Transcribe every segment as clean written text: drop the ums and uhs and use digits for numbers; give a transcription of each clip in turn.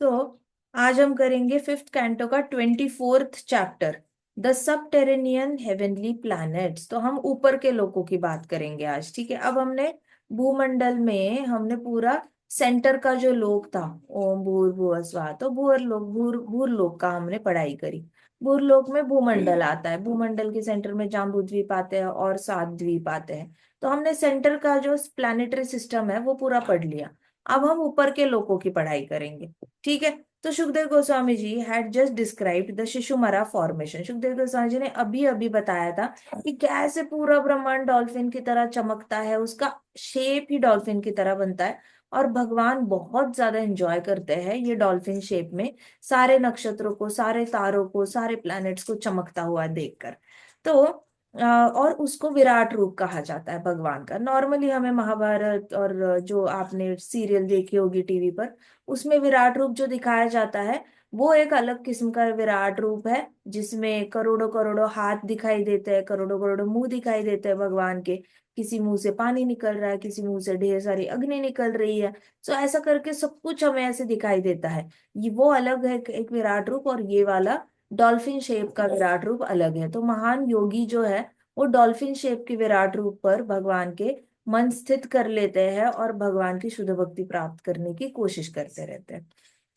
तो आज हम करेंगे फिफ्थ कैंटो का 24th chapter, the subterranean heavenly planets. तो हम ऊपर के लोगों की बात करेंगे आज, ठीक है। अब हमने भूमंडल में हमने पूरा सेंटर का जो लोक था, ओम भूर्भुवः स्वः, तो भूर लोक का हमने पढ़ाई करी। भूरलोक में भूमंडल आता है, भूमंडल के सेंटर में जाम्बू द्वीप आते हैं और सात द्वीप आते हैं। तो हमने सेंटर का जो प्लानिटरी सिस्टम है वो पूरा पढ़ लिया। अब हम ऊपर के लोकों की पढ़ाई करेंगे, ठीक है। तो Sukhdev Goswami ji had just described the Shishumara formation. Sukhdev Goswami ji ने अभी अभी बताया था कि कैसे पूरा ब्रह्मांड डॉल्फिन की तरह चमकता है, उसका शेप ही डॉल्फिन की तरह बनता है। और भगवान बहुत ज्यादा एंजॉय करते हैं ये डॉल्फिन शेप में सारे नक्षत्रों को, सारे तारों को, सारे प्लैनेट्स को चमकता हुआ देखकर। तो और उसको विराट रूप कहा जाता है भगवान का। नॉर्मली हमें महाभारत और जो आपने सीरियल देखी होगी टीवी पर, उसमें विराट रूप जो दिखाया जाता है वो एक अलग किस्म का विराट रूप है, जिसमें करोड़ों करोड़ों हाथ दिखाई देते हैं, करोड़ों करोड़ों मुंह दिखाई देते हैं भगवान के। किसी मुंह से पानी निकल रहा है, किसी मुंह से ढेर सारी अग्नि निकल रही है। तो ऐसा करके सब कुछ हमें ऐसे दिखाई देता है। ये वो अलग है एक विराट रूप, और ये वाला डॉल्फिन शेप का विराट रूप अलग है। तो महान योगी जो है वो डॉल्फिन शेप के विराट रूप पर भगवान के मन स्थित कर लेते हैं और भगवान की शुद्ध भक्ति प्राप्त करने की कोशिश करते रहते हैं।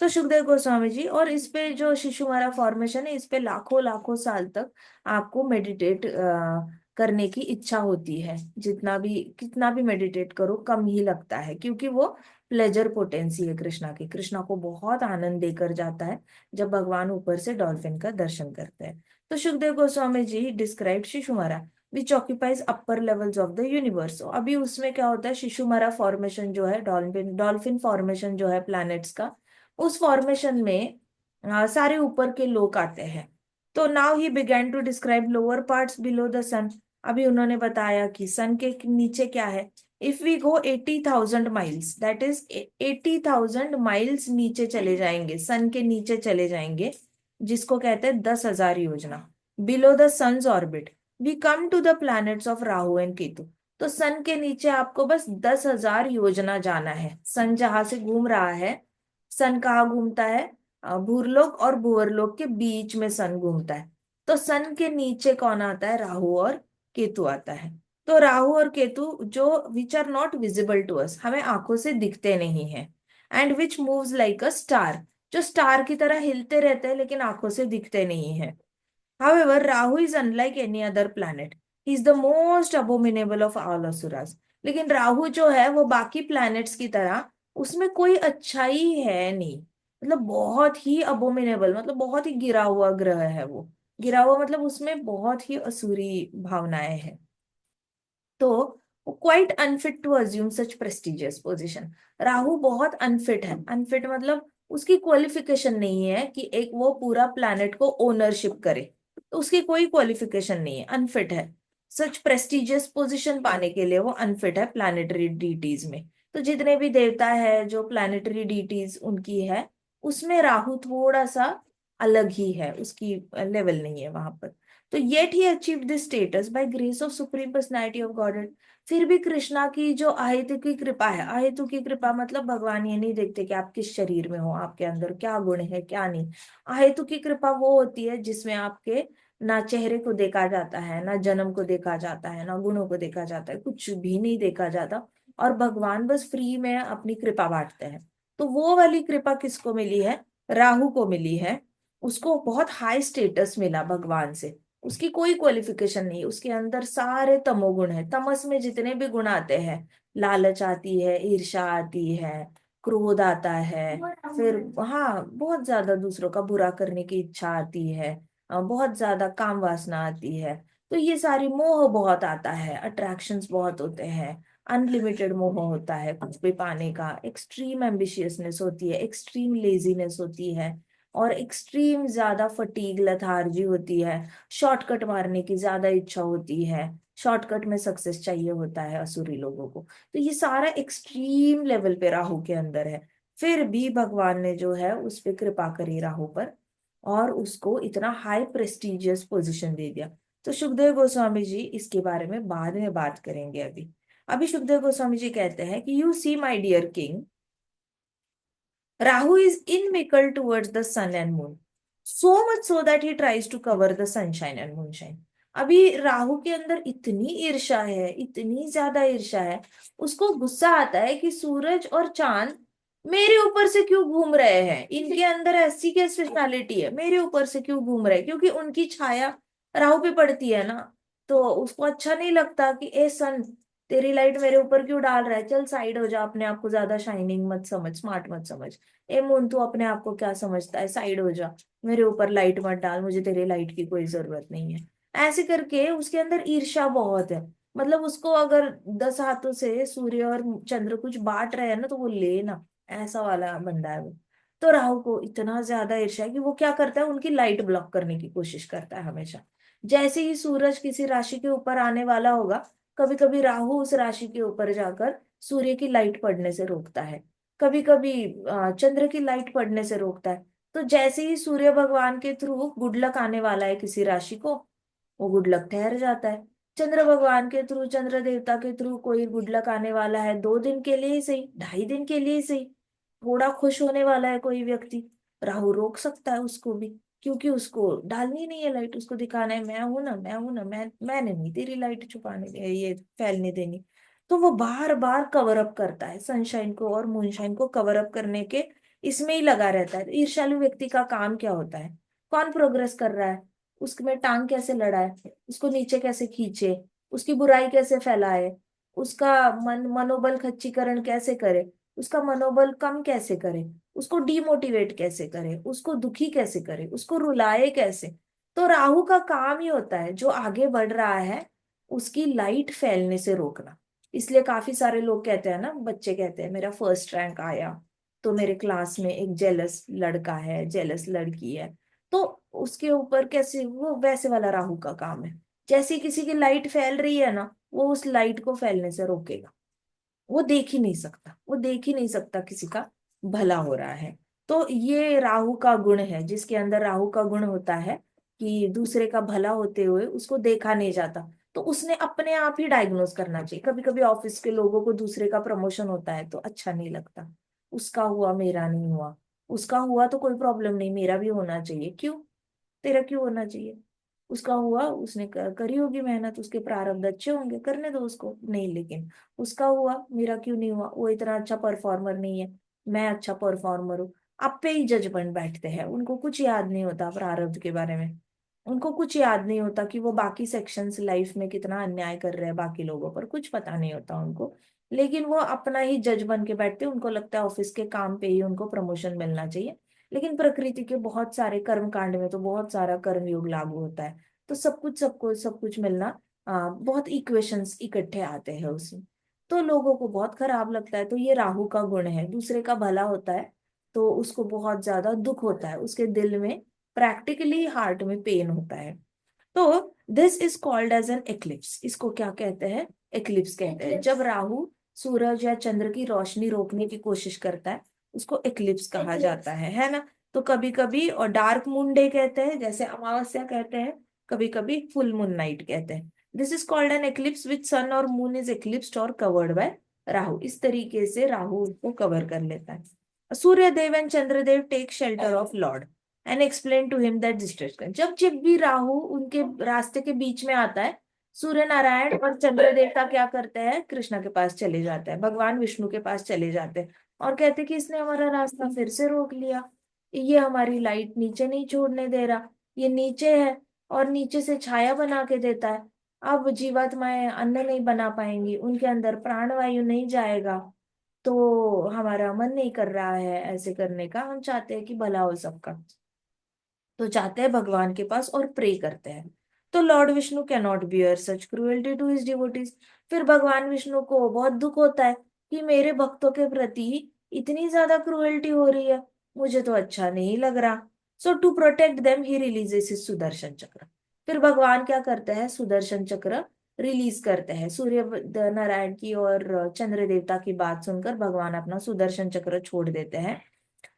तो सुखदेव गोस्वामी जी, और इस पे जो शिशुमारा फॉर्मेशन है, इस पे लाखों लाखों साल तक आपको मेडिटेट करने की इच्छा होती है। जितना भी कितना भी मेडिटेट करो कम ही लगता है, क्योंकि वो प्लेजर पोटेंसी है कृष्णा की। कृष्णा को बहुत आनंद देकर जाता है जब भगवान ऊपर से डॉल्फिन का दर्शन करते हैं। तो Sukhdev Goswami ji describe Shishumara which occupies upper levels of the universe. अभी उसमें क्या होता है, शिशुमारा फॉर्मेशन जो है, डॉल्फिन डॉल्फिन फॉर्मेशन जो है प्लैनेट्स का, उस फॉर्मेशन में सारे ऊपर के लोक आते हैं। तो now he began to describe lower parts below the sun. अभी उन्होंने बताया कि सन के नीचे क्या है। If we go 80,000 miles, that is 80,000 miles नीचे चले जाएंगे, सन के नीचे चले जाएंगे, जिसको कहते हैं 10,000 योजना, below the sun's orbit we come to the planets of Rahu and Ketu. तो सन के नीचे आपको बस 10,000 योजना जाना है। सन जहां से घूम रहा है, सन कहाँ घूमता है, भूरलोक और भूवरलोक के बीच में सन घूमता है। तो सन के नीचे कौन आता है, राहु और केतु आता है। तो राहु और केतु जो which are not visible to us, हमें आंखों से दिखते नहीं है, and which moves like a star, जो स्टार की तरह हिलते रहते हैं लेकिन आंखों से दिखते नहीं है। However, Rahu is unlike any other planet. He is the most abominable of all asuras. लेकिन राहु जो है वो बाकी प्लैनेट्स की तरह उसमें कोई अच्छाई है नहीं। मतलब बहुत ही अबोमिनेबल, मतलब बहुत ही गिरा हुआ ग्रह है वो। गिरा हुआ मतलब उसमें बहुत ही असुरी भावनाएं हैं। तो quite unfit to assume such prestigious position. Rahu बहुत अनफिट है। अनफिट मतलब उसकी क्वालिफिकेशन नहीं है कि एक वो पूरा प्लैनेट को ओनरशिप करे। तो उसकी कोई क्वालिफिकेशन नहीं है, अनफिट है। सच प्रेस्टिजियस पोजीशन पाने के लिए वो अनफिट है प्लैनेटरी डीटीज में। तो जितने भी देवता है जो प्लैनेटरी डीटीज उनकी है, उसमें राहु थोड़ा सा अलग ही है, उसकी लेवल नहीं है वहां पर। तो yet he achieve this status by grace of supreme personality of godhead. फिर भी कृष्णा की जो अहेतु की कृपा है, अहेतु की कृपा मतलब भगवान ये नहीं देखते कि आप किस शरीर में हो, आपके अंदर क्या गुण है क्या नहीं। अहेतु की कृपा वो होती है जिसमें आपके ना चेहरे को देखा जाता है, ना जन्म को देखा जाता है, ना गुणों को देखा जाता है, कुछ भी नहीं देखा जाता, और भगवान बस फ्री में अपनी कृपा बांटते हैं। तो वो वाली कृपा किसको मिली है, राहु को मिली है। उसको बहुत हाई स्टेटस मिला भगवान से। उसकी कोई क्वालिफिकेशन नहीं, उसके अंदर सारे तमोगुण है। तमस में जितने भी गुण आते हैं, लालच आती है, ईर्ष्या आती है, क्रोध आता है, फिर हाँ बहुत ज्यादा दूसरों का बुरा करने की इच्छा आती है, बहुत ज्यादा काम वासना आती है। तो ये सारी मोह बहुत आता है, अट्रैक्शंस बहुत होते हैं, अनलिमिटेड मोह होता है कुछ भी पाने का, एक्सट्रीम एम्बिशियसनेस होती है, एक्सट्रीम लेजीनेस होती है, और एक्सट्रीम ज्यादा फटीग लथार्जी होती है। शॉर्टकट मारने की ज्यादा इच्छा होती है, शॉर्टकट में सक्सेस चाहिए होता है असुरी लोगों को। तो ये सारा एक्सट्रीम लेवल पे राहु के अंदर है। फिर भी भगवान ने जो है उस पे कृपा करी राहु पर, और उसको इतना हाई प्रेस्टिजियस पोजीशन दे दिया। तो सुखदेव गोस्वामी जी इसके बारे में बाद में बात करेंगे। अभी अभी सुखदेव गोस्वामी जी कहते हैं कि you see my dear king, Rahu is inimical towards the sun and moon. So much so that he tries to cover the sunshine and moonshine. अभी राहु के अंदर इतनी ईर्ष्या है, इतनी ज्यादा ईर्ष्या है, उसको गुस्सा आता है कि सूरज और चांद मेरे ऊपर से क्यों घूम रहे हैं, इनके अंदर ऐसी क्या स्पेशलिटी है, मेरे ऊपर से क्यों घूम रहे हैं, क्योंकि उनकी छाया राहु पे पड़ती है ना। तो उसको अच्छा नहीं लगता कि ए सन, तेरी लाइट मेरे ऊपर क्यों डाल रहा है, चल साइड हो जा, अपने आप को ज्यादा शाइनिंग मत समझ, स्मार्ट मत समझ। ए मून, तू अपने आप को क्या समझता है, साइड हो जा, मेरे ऊपर लाइट मत डाल, मुझे तेरी लाइट की कोई जरूरत नहीं है। ऐसे करके उसके अंदर ईर्ष्या बहुत है। मतलब उसको अगर 10 हाथों से सूर्य और चंद्र कुछ बांट रहे हैं ना, तो वो ले ना, ऐसा वाला बंदा है वो। तो राहु को इतना ज्यादा ईर्ष्या है कि वो क्या करता है, उनकी लाइट ब्लॉक करने की कोशिश करता है हमेशा। जैसे ही सूरज किसी राशि के ऊपर आने वाला होगा, कभी कभी राहु उस राशि के ऊपर जाकर सूर्य की लाइट पड़ने से रोकता है, कभी कभी चंद्र की लाइट पड़ने से रोकता है। तो जैसे ही सूर्य भगवान के थ्रू गुड लक आने वाला है किसी राशि को, वो गुड लक ठहर जाता है। चंद्र भगवान के थ्रू, चंद्र देवता के थ्रू कोई गुड लक आने वाला है, 2 दिन के लिए ही सही, 2.5 दिन के लिए ही सही, थोड़ा खुश होने वाला है कोई व्यक्ति, राहु रोक सकता है उसको भी। क्योंकि उसको डालनी नहीं है लाइट, उसको दिखाना है मैं हूं ना, मैं हूं ना, मैंने नहीं तेरी लाइट छुपाने ये फैलने देनी। तो वो बार बार कवर अप करता है, सनशाइन को और मूनशाइन को कवर अप करने के इसमें ही लगा रहता है। तो ईर्ष्यालु व्यक्ति का काम क्या होता है, कौन प्रोग्रेस कर रहा है, उसमें टांग कैसे लड़ाए, उसको नीचे कैसे खींचे, उसकी बुराई कैसे फैलाए, उसका मनोबल खच्चीकरण कैसे करे, उसका मनोबल कम कैसे करे, उसको डीमोटिवेट कैसे करे, उसको दुखी कैसे करे, उसको रुलाए कैसे। तो राहु का काम ही होता है जो आगे बढ़ रहा है उसकी लाइट फैलने से रोकना। इसलिए काफी सारे लोग कहते हैं ना, बच्चे कहते हैं मेरा फर्स्ट रैंक आया, तो मेरे क्लास में एक जेलस लड़का है, जेलस लड़की है, तो उसके ऊपर कैसे, वो वैसे वाला राहु का काम है। जैसे ही किसी की लाइट फैल रही है ना, वो उस लाइट को फैलने से रोकेगा। वो देख ही नहीं सकता, वो देख ही नहीं सकता किसी का भला हो रहा है। तो ये राहु का गुण है, जिसके अंदर राहु का गुण होता है कि दूसरे का भला होते हुए उसको देखा नहीं जाता। तो उसने अपने आप ही डायग्नोस करना चाहिए। कभी कभी ऑफिस के लोगों को दूसरे का प्रमोशन होता है तो अच्छा नहीं लगता, उसका हुआ मेरा नहीं हुआ, उसका हुआ तो कोई प्रॉब्लम नहीं, मेरा भी होना चाहिए, क्यों, तेरा क्यों होना चाहिए। उसका हुआ, उसने करी होगी मेहनत, उसके प्रारब्ध अच्छे होंगे, करने दो उसको, नहीं लेकिन उसका हुआ, मेरा क्यों नहीं हुआ, वो इतना अच्छा परफॉर्मर नहीं है, मैं अच्छा परफॉर्मर हूँ। आप पे ही जजमेंट बैठते हैं, उनको कुछ याद नहीं होता प्रारब्ध के बारे में। उनको कुछ याद नहीं होता कि वो बाकी सेक्शंस लाइफ में कितना अन्याय कर रहे हैं बाकी लोगों पर, कुछ पता नहीं होता उनको। लेकिन वो अपना ही जज बन के बैठते हैं, उनको लगता है ऑफिस के काम पे ही उनको प्रमोशन मिलना चाहिए। लेकिन प्रकृति के बहुत सारे कर्म कांड में तो बहुत सारा कर्म योग लागू होता है। तो सब कुछ, सबको सब कुछ मिलना, बहुत इक्वेशंस इकट्ठे आते हैं उसमें। तो लोगों को बहुत खराब लगता है। तो ये राहु का गुण है, दूसरे का भला होता है तो उसको बहुत ज्यादा दुख होता है, उसके दिल में प्रैक्टिकली हार्ट में पेन होता है। तो this is called as an eclipse. इसको क्या कहते हैं, एक्लिप्स कहते हैं। जब राहु सूरज या चंद्र की रोशनी रोकने की कोशिश करता है, उसको एक्लिप्स कहा जाता है ना। तो कभी कभी और डार्क मून डे कहते हैं, जैसे अमावस्या कहते हैं, कभी कभी फुल मून नाइट कहते हैं। This is called an eclipse which sun और मून इज एक्लिप्स्ड और कवर्ड बाय राहु। इस तरीके से राहु उसको कवर कर लेता है। Surya Dev and Chandradev take shelter of lord and explain to him that distress. जब जब भी राहु उनके रास्ते के बीच में आता है, सूर्य नारायण और चंद्र देवता क्या करते हैं, कृष्णा के पास चले जाते हैं, भगवान विष्णु के पास चले जाते हैं, और कहते हैं कि इसने हमारा रास्ता फिर से रोक लिया, ये हमारी लाइट नीचे नहीं छोड़ने दे रहा, ये नीचे है और नीचे से छाया बना के देता है। अब जीवात्माएं अन्न नहीं बना पाएंगी, उनके अंदर प्राणवायु नहीं जाएगा, तो हमारा मन नहीं कर रहा है ऐसे करने का, हम चाहते हैं कि भला हो सबका। तो जाते हैं भगवान के पास और प्रे करते हैं। तो lord Vishnu can not bear such cruelty to his devotees. फिर भगवान विष्णु को बहुत दुख होता है कि मेरे भक्तों के प्रति इतनी ज्यादा क्रुएल्टी हो रही है, मुझे तो अच्छा नहीं लग रहा। So to protect them he releases his Sudarshan Chakra. फिर भगवान क्या करते हैं, सुदर्शन चक्र रिलीज करते हैं। सूर्य नारायण की और चंद्र देवता की बात सुनकर भगवान अपना सुदर्शन चक्र छोड़ देते हैं,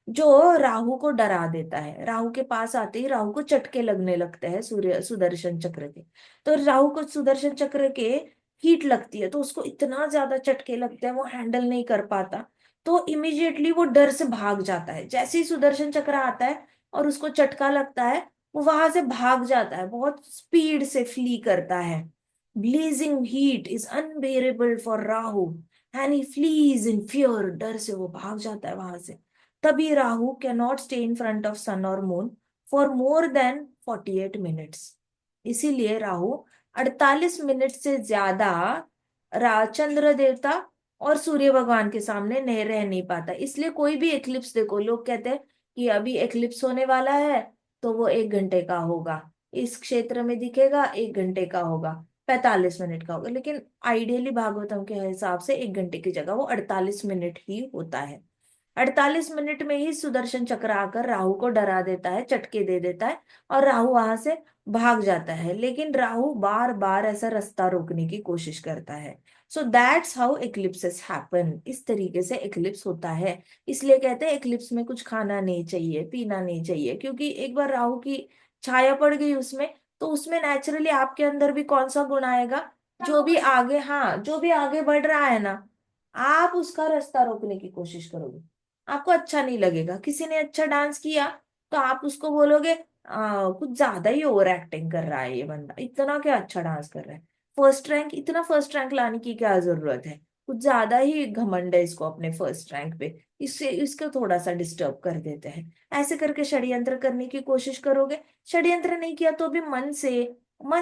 जो राहु को डरा देता है। राहु के पास आते ही राहु को चटके लगने लगते हैं सूर्य सुदर्शन चक्र के। तो राहु को सुदर्शन चक्र के हीट लगती है, तो उसको इतना ज्यादा चटके लगते हैं, वो हैंडल नहीं कर पाता। तो इमिडिएटली वो डर से भाग जाता है। जैसे ही सुदर्शन चक्र आता है और उसको चटका लगता है, वो वहां से भाग जाता है, बहुत स्पीड से फ्ली करता है। Blazing heat is unbearable for Rahu and he flees in fear, डर से वो भाग जाता है वहां से। तभी Rahu can not stay in front of sun और moon for more than 48 minutes. इसीलिए राहु 48 मिनट से ज्यादा चंद्र देवता और सूर्य भगवान के सामने नहीं रह नहीं पाता। इसलिए कोई भी एक्लिप्स देखो, लोग कहते हैं कि अभी एक्लिप्स होने वाला है तो वो 1 घंटे का होगा, इस क्षेत्र में दिखेगा 1 घंटे का होगा, 45 मिनट का होगा, लेकिन आइडियली भागवतम के हिसाब से 1 घंटे की जगह वो 48 मिनट ही होता है। 48 मिनट में ही सुदर्शन चक्र आकर राहु को डरा देता है, चटके दे देता है, और राहु वहां से भाग जाता है। लेकिन राहु बार बार ऐसा रास्ता रोकने की कोशिश करता है। सो दैट्स हाउ एक्लिप्सेस हैपन। इस तरीके से एक्लिप्स होता है। इसलिए कहते हैं एक्लिप्स में कुछ खाना नहीं चाहिए, पीना नहीं चाहिए, क्योंकि एक बार राहु की छाया पड़ गई उसमें, तो उसमें नेचुरली आपके अंदर भी कौन सा गुण आएगा, जो भी आगे, हाँ, जो भी आगे बढ़ रहा है ना, आप उसका रास्ता रोकने की कोशिश करोगे। आपको अच्छा नहीं लगेगा, किसी ने अच्छा डांस किया तो आप उसको बोलोगे कुछ ज्यादा ही ओवर एक्टिंग कर रहा है ये बंदा, इतना क्या अच्छा डांस कर रहा है, फर्स्ट रैंक, इतना फर्स्ट रैंक लाने की क्या जरूरत है, कुछ ज्यादा ही घमंड है इसको अपने फर्स्ट रैंक पे, इससे इसको थोड़ा सा डिस्टर्ब कर देते हैं। ऐसे करके षड्यंत्र करने की कोशिश करोगे। षड्यंत्र नहीं किया तो भी मन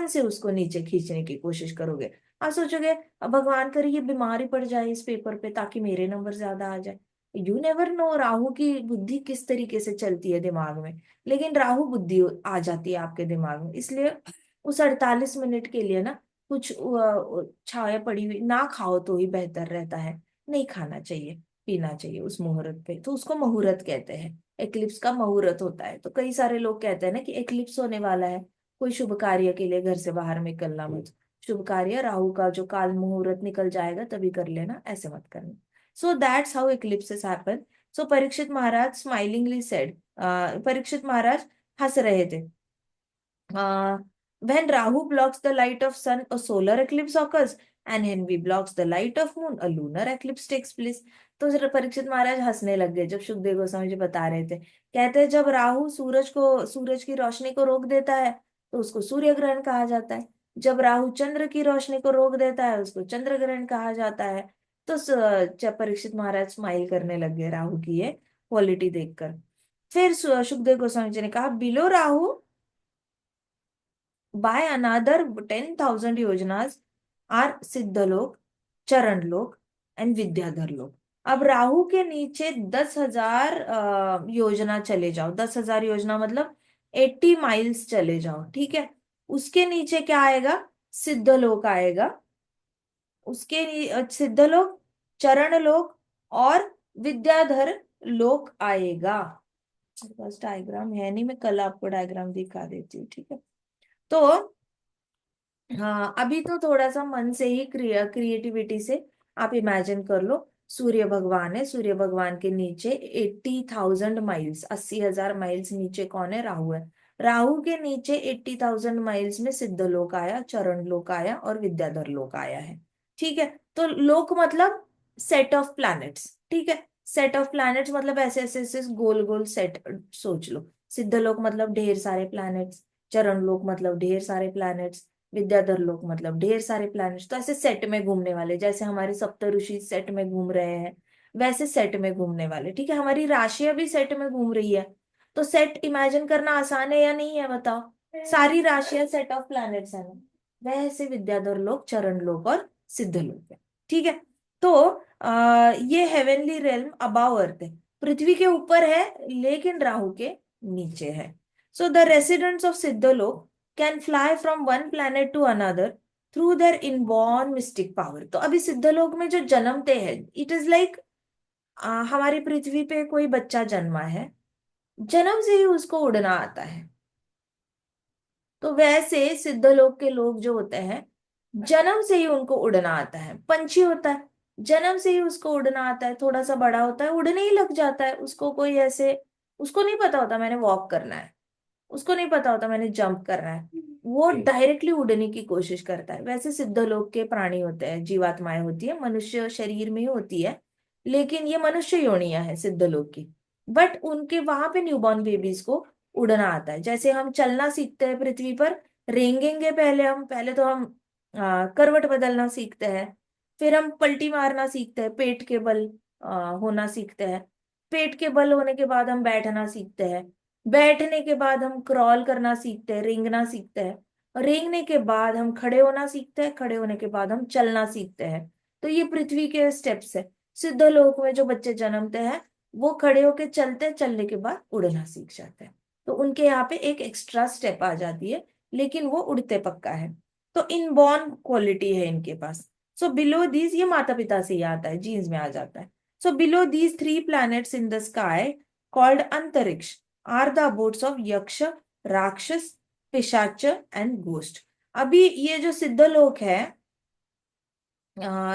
से उसको नीचे खींचने की कोशिश करोगे। आप सोचोगे भगवान करे ये बीमारी पड़ जाए इस पेपर पे ताकि मेरे नंबर ज्यादा आ जाए। यू नेवर नो राहु की बुद्धि किस तरीके से चलती है दिमाग में। लेकिन राहु बुद्धि आ जाती है आपके दिमाग में, इसलिए उस 48 मिनट के लिए ना कुछ छाया पड़ी हुई ना खाओ तो ही बेहतर रहता है। नहीं खाना चाहिए, पीना चाहिए उस मुहूर्त पे, तो उसको मुहूर्त कहते हैं। एक्लिप्स का मुहूर्त होता है। तो कई सारे लोग कहते हैं ना कि एक्लिप्स होने वाला है, कोई शुभ कार्य के लिए घर से बाहर निकलना मत, शुभ कार्य राहु का जो काल मुहूर्त निकल जाएगा तभी कर लेना, ऐसे मत करना। So that's how eclipses happen. So Parikshit Maharaj smilingly said, Parikshit Maharaj हंस रहे थे। When Rahu blocks the light of sun, a solar eclipse occurs, and Henry blocks the light of moon, a lunar eclipse takes place. तो जरा परीक्षित महाराज हंसने लग गए जब सुखदेव गोस्वामी जी बता रहे थे। कहते हैं जब राहु सूरज की रोशनी को रोक देता है तो उसको सूर्य ग्रहण कहा जाता है। जब राहु चंद्र की रोशनी को रोक देता है उसको चंद्र ग्रहण कहा जाता है। तो जब परीक्षित महाराज स्माइल करने लग गए राहु की ये क्वालिटी देखकर। फिर सुखदेव गोस्वामी जी ने कहा बिलो राहु by another 10,000 योजनास आर सिद्धलोक, चरण लोक एंड विद्याधर लोक। अब राहु के नीचे 10,000 योजना चले जाओ। 10,000 योजना मतलब 80 माइल्स चले जाओ, ठीक है। उसके नीचे क्या आएगा, सिद्धलोक आएगा। सिद्धलोक, चरण लोक और विद्याधर लोक आएगा। बस डायग्राम है नहीं, मैं कल आपको डायग्राम दिखा देती हूँ, ठीक है। तो हाँ, अभी तो थोड़ा सा मन से ही क्रिएटिविटी से आप इमेजिन कर लो। सूर्य भगवान है, सूर्य भगवान के नीचे 80,000 माइल्स, 80,000 माइल्स नीचे कौन है, राहु है। राहु के नीचे 80,000 माइल्स में सिद्धलोक आया, चरण लोक आया और विद्याधर लोक आया है, ठीक है। तो लोक मतलब सेट ऑफ प्लैनेट्स, ठीक है। सेट ऑफ प्लैनेट्स मतलब ऐसे ऐसे ऐसे गोल गोल सेट सोच लो। सिद्धलोक मतलब ढेर सारे प्लैनेट्स, चरण लोक मतलब ढेर सारे प्लैनेट्स, विद्याधर लोक मतलब ढेर सारे प्लैनेट्स। तो ऐसे सेट में घूमने वाले, जैसे हमारे सप्त ऋषि सेट में घूम रहे हैं वैसे सेट में घूमने वाले, ठीक है। हमारी राशियां भी सेट में घूम रही है। तो सेट इमेजिन करना आसान है या नहीं है बताओ। सारी राशियां सेट ऑफ प्लैनेट्स है ना, वैसे विद्याधर लोक, चरण लोक और सिद्ध लोक है, ठीक है। तो ये हेवनली रेल्म अबाव अर्थ है, पृथ्वी के ऊपर है लेकिन राहु के नीचे है। So the residents of Siddhaloka can fly from one planet to another through their inborn mystic power. तो अभी सिद्धलोक में जो जन्मते हैं, इट इज लाइक हमारी पृथ्वी पे कोई बच्चा जन्मा है, जन्म से ही उसको उड़ना आता है। तो वैसे सिद्धलोक के लोग जो होते हैं, जन्म से ही उनको उड़ना आता है। पंछी होता है, जन्म से ही उसको उड़ना आता है, थोड़ा सा बड़ा होता है उड़ने ही लग जाता है। उसको कोई ऐसे, उसको नहीं पता होता मैंने वॉक करना है, उसको नहीं पता होता मैंने जंप करना है, वो डायरेक्टली उड़ने की कोशिश करता है। वैसे सिद्धलोक के प्राणी होते हैं, जीवात्माएं होती है, मनुष्य शरीर में ही होती है, लेकिन ये मनुष्य योनियां है सिद्धलोक की। बट उनके वहां पे न्यूबॉर्न बेबीज को उड़ना आता है। जैसे हम चलना सीखते हैं पृथ्वी पर, रेंगेंगे पहले हम, पहले तो हम करवट बदलना सीखते हैं, फिर हम पलटी मारना सीखते हैं, पेट के बल होना सीखते हैं, पेट के बल होने के बाद हम बैठना सीखते हैं, बैठने के बाद हम क्रॉल करना सीखते हैं, रेंगना सीखते हैं, और रेंगने के बाद हम खड़े होना सीखते हैं, खड़े होने के बाद हम चलना सीखते हैं। तो ये पृथ्वी के स्टेप्स है। सिद्धलोक में जो बच्चे जन्मते हैं वो खड़े होके चलते हैं, चलने के बाद उड़ना सीख जाते हैं। तो उनके यहाँ पे एक एक्स्ट्रा स्टेप आ जाती है, लेकिन वो उड़ते पक्का है। तो इनबॉर्न क्वालिटी है इनके पास। सो बिलो दीज, ये माता पिता से ही आता है, जीन्स में आ जाता है। So below these three planets in the sky called अंतरिक्ष आर द अबोर्ड्स ऑफ यक्ष, राक्षस, पिशाच एंड घोस्ट। अभी ये जो सिद्धलोक है,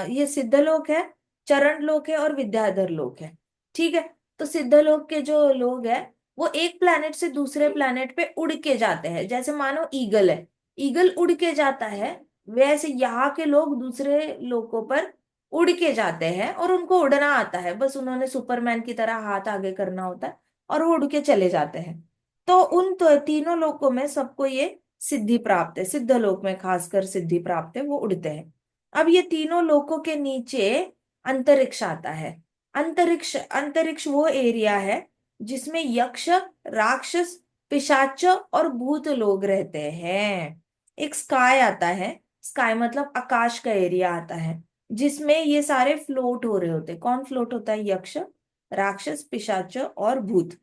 ये सिद्धलोक है, चरण लोक है और विद्याधर लोक है। ठीक है। तो सिद्धलोक के जो लोग हैं वो एक प्लैनेट से दूसरे प्लैनेट पे उड़ के जाते हैं, जैसे मानो ईगल है, ईगल उड़ के जाता है, वैसे यहाँ के लोग दूसरे लोकों पर उड़ के जाते हैं और उनको उड़ना आता है। बस उन्होंने सुपरमैन की तरह हाथ आगे करना होता है और वो उड़ के चले जाते हैं। तो उन तो तीनों लोकों में सबको ये सिद्धि प्राप्त है, सिद्धलोक में खासकर सिद्धि प्राप्त है, वो उड़ते हैं। अब ये तीनों लोकों के नीचे अंतरिक्ष आता है। अंतरिक्ष, अंतरिक्ष वो एरिया है जिसमें यक्ष, राक्षस, पिशाच और भूत लोग रहते हैं। एक स्काई आता है, स्काई मतलब आकाश का एरिया आता है, जिसमें ये सारे फ्लोट हो रहे होते हैं। कौन फ्लोट होता है? यक्ष, राक्षस, पिशाच और भूत।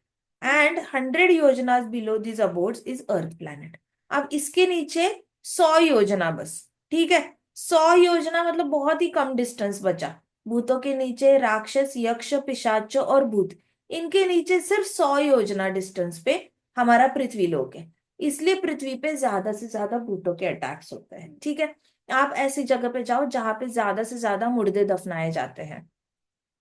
And 100 yojanas below this abodes is earth planet. अब इसके नीचे 100 योजना बस। ठीक है। 100 योजना मतलब बहुत ही कम डिस्टेंस बचा। भूतों के नीचे राक्षस, यक्ष, पिशाच और भूत, इनके नीचे सिर्फ 100 योजना डिस्टेंस पे हमारा पृथ्वी लोक है। इसलिए पृथ्वी पे ज्यादा से ज्यादा भूतों के अटैक्स होते हैं। ठीक है। आप ऐसी जगह पे जाओ जहां पे ज्यादा से ज्यादा मुर्दे दफनाए जाते हैं,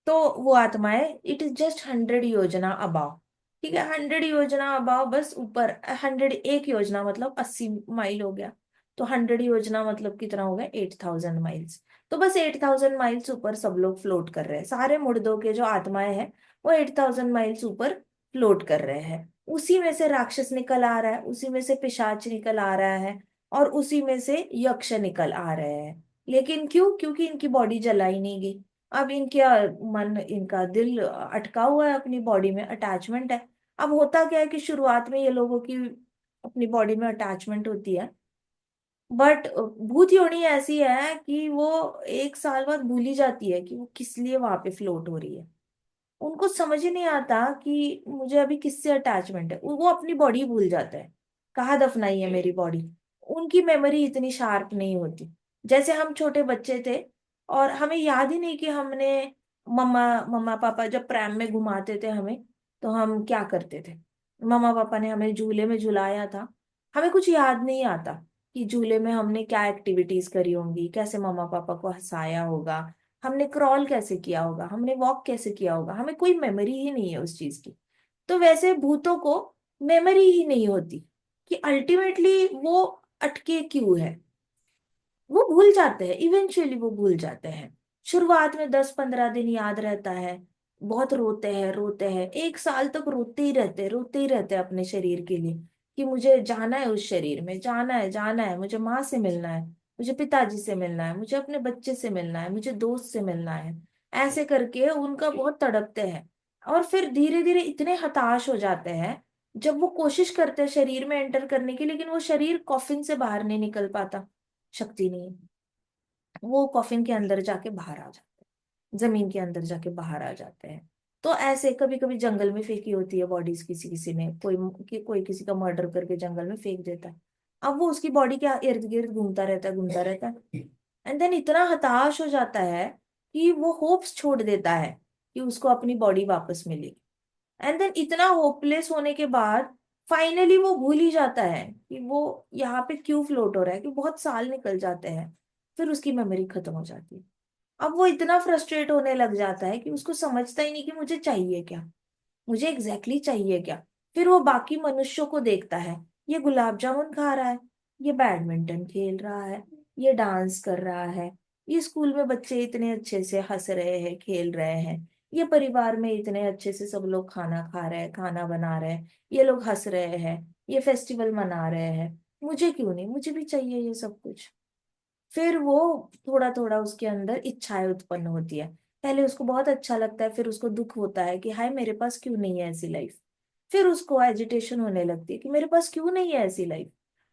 तो वो आत्माएं, इट इज जस्ट 100 योजना अबाव। ठीक है। 100 योजना अबाव, बस ऊपर। 101 योजना मतलब 80 माइल हो गया। तो 100 योजना मतलब कितना हो गया? 8000 माइल्स। तो बस 8000 माइल्स ऊपर सब लोग फ्लोट कर रहे हैं, सारे मुर्दों के जो आत्माएं हैं वो 8000 माइल्स ऊपर फ्लोट कर रहे हैं। उसी में से राक्षस निकल आ रहा है, उसी में से पिशाच निकल आ रहा है, और उसी में से यक्ष निकल आ रहे हैं। लेकिन क्यों? क्योंकि इनकी बॉडी जलाई नहीं गई। अब इनके मन, इनका दिल अटका हुआ है अपनी बॉडी में, अटैचमेंट है। अब होता क्या है कि शुरुआत में ये लोगों की अपनी बॉडी में अटैचमेंट होती है, बट भूत योनि ऐसी है कि वो 1 साल बाद भूल ही जाती है कि वो किस लिए वहां पे फ्लोट हो रही है। उनको समझ ही नहीं आता कि मुझे अभी किससे अटैचमेंट है। वो अपनी बॉडी भूल जाता है, कहाँ दफनाई है मेरी बॉडी। उनकी मेमोरी इतनी शार्प नहीं होती। जैसे हम छोटे बच्चे थे और हमें याद ही नहीं कि हमने, मम्मा मम्मा पापा जब प्रैम में घुमाते थे हमें, तो हम क्या करते थे। मम्मा पापा ने हमें झूले में झुलाया था, हमें कुछ याद नहीं आता कि झूले में हमने क्या एक्टिविटीज करी होंगी, कैसे मम्मा पापा को हंसाया होगा, हमने क्रॉल कैसे किया होगा, हमने वॉक कैसे किया होगा, हमें कोई मेमोरी ही नहीं है उस चीज की। तो वैसे भूतों को मेमोरी ही नहीं होती कि अल्टीमेटली वो अटके क्यों है। वो भूल जाते हैं, इवेंचुअली वो भूल जाते हैं। शुरुआत में 10-15 दिन याद रहता है, बहुत रोते हैं, रोते हैं, 1 साल तक रोते ही रहते हैं, रोते ही रहते हैं अपने शरीर के लिए, कि मुझे जाना है उस शरीर में, जाना है, जाना है, मुझे माँ से मिलना है, मुझे पिताजी से मिलना है, मुझे अपने बच्चे से मिलना है, मुझे दोस्त से मिलना है। ऐसे करके उनका बहुत तड़पते हैं। और फिर धीरे धीरे इतने हताश हो जाते हैं, जब वो कोशिश करते हैं शरीर में एंटर करने की, लेकिन वो शरीर कॉफिन से बाहर नहीं निकल पाता, शक्ति नहीं है। वो कॉफिन के अंदर जाके बाहर आ जाते हैं, जमीन के अंदर जाके बाहर आ जाते हैं। तो ऐसे कभी कभी जंगल में फेंकी होती है बॉडीज, किसी किसी ने, कोई किसी का मर्डर करके जंगल में फेंक देता है। अब वो उसकी बॉडी के इर्द गिर्द घूमता रहता है, घूमता रहता है, एंड देन इतना हताश हो जाता है कि वो होप्स छोड़ देता है कि उसको अपनी बॉडी वापस मिलेगी। एंड देन इतना होपलेस होने के बाद फाइनली वो भूल ही जाता है कि वो यहाँ पे क्यों फ्लोट हो रहा है, कि बहुत साल निकल जाते हैं, फिर उसकी मेमोरी खत्म हो जाती है। अब वो इतना फ्रस्ट्रेट होने लग जाता है कि उसको समझता ही नहीं कि मुझे चाहिए क्या, मुझे एग्जैक्टली चाहिए क्या। फिर वो बाकी मनुष्यों को देखता है, ये गुलाब जामुन खा रहा है, ये बैडमिंटन खेल रहा है, ये डांस कर रहा है, ये स्कूल में बच्चे इतने अच्छे से हंस रहे हैं, खेल रहे हैं, ये परिवार में इतने अच्छे से सब लोग खाना खा रहे हैं, खाना बना रहे हैं, ये लोग हंस रहे हैं, ये फेस्टिवल मना रहे हैं, मुझे क्यों नहीं, मुझे भी चाहिए ये सब कुछ। फिर वो थोड़ा थोड़ा उसके अंदर इच्छाएं उत्पन्न होती है। पहले उसको बहुत अच्छा लगता है, फिर उसको दुख होता है कि हाय मेरे पास क्यों नहीं है ऐसी लाइफ। फिर उसको एजिटेशन होने लगती है कि मेरे पास क्यों नहीं है ऐसी लाइफ।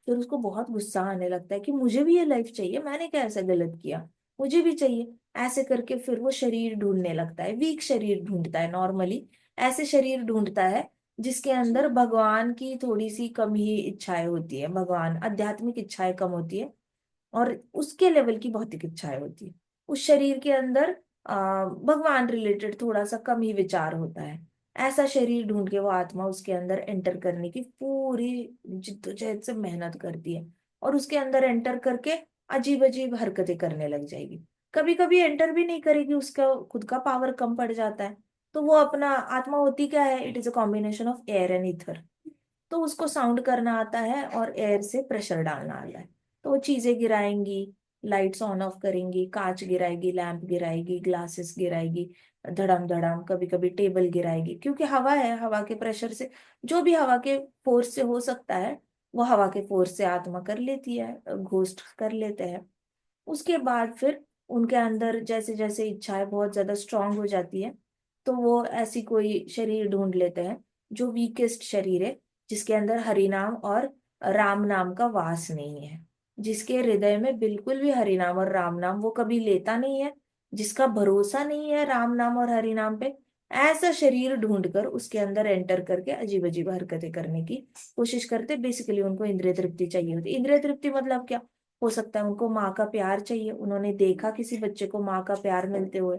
फिर उसको बहुत गुस्सा आने लगता है कि मुझे भी ये लाइफ चाहिए, मैंने क्या ऐसा गलत किया, मुझे भी चाहिए। ऐसे करके फिर वो शरीर ढूंढने लगता है, वीक शरीर ढूंढता है नॉर्मली। ऐसे शरीर ढूंढता है जिसके अंदर भगवान की थोड़ी सी कम ही इच्छाएं होती है, भगवान आध्यात्मिक इच्छाएं कम होती है, और उसके लेवल की भौतिक इच्छाएं होती है। उस शरीर के अंदर भगवान रिलेटेड थोड़ा सा कम ही विचार होता है। ऐसा शरीर ढूंढ के वो आत्मा उसके अंदर एंटर करने की पूरी जिद्दोजहद से मेहनत करती है, और उसके अंदर एंटर करके अजीब अजीब हरकतें करने लग जाएगी। कभी कभी एंटर भी नहीं करेगी, उसका खुद का पावर कम पड़ जाता है। तो वो अपना आत्मा होती क्या है, it is a combination of air and ether. तो उसको साउंड करना आता है और एयर से प्रेशर डालना आता है। तो वो चीजें गिराएंगी, लाइट्स ऑन ऑफ करेंगी, कांच गिराएगी, लैंप गिराएगी, ग्लासेस गिराएगी, धड़म धड़म, कभी कभी टेबल गिराएगी, क्योंकि हवा है, हवा के प्रेशर से जो भी हवा के फोर्स से हो सकता है वो हवा के फोर्स से आत्मा कर लेती है, घोस्ट कर लेते हैं। उसके बाद फिर उनके अंदर जैसे जैसे इच्छाएं बहुत ज्यादा स्ट्रांग हो जाती है, तो वो ऐसी कोई शरीर ढूंढ लेते हैं जो वीकेस्ट शरीर है, जिसके अंदर हरि नाम और राम नाम का वास नहीं है, जिसके हृदय में बिल्कुल भी हरि नाम और राम नाम वो कभी लेता नहीं है, जिसका भरोसा नहीं है राम नाम और हरि नाम पे। ऐसा शरीर ढूंढकर उसके अंदर एंटर करके अजीब अजीब हरकतें करने की कोशिश करते। बेसिकली उनको इंद्रिय तृप्ति चाहिए होती। इंद्रिय तृप्ति मतलब क्या हो सकता है, उनको माँ का प्यार चाहिए, उन्होंने देखा किसी बच्चे को माँ का प्यार मिलते हुए,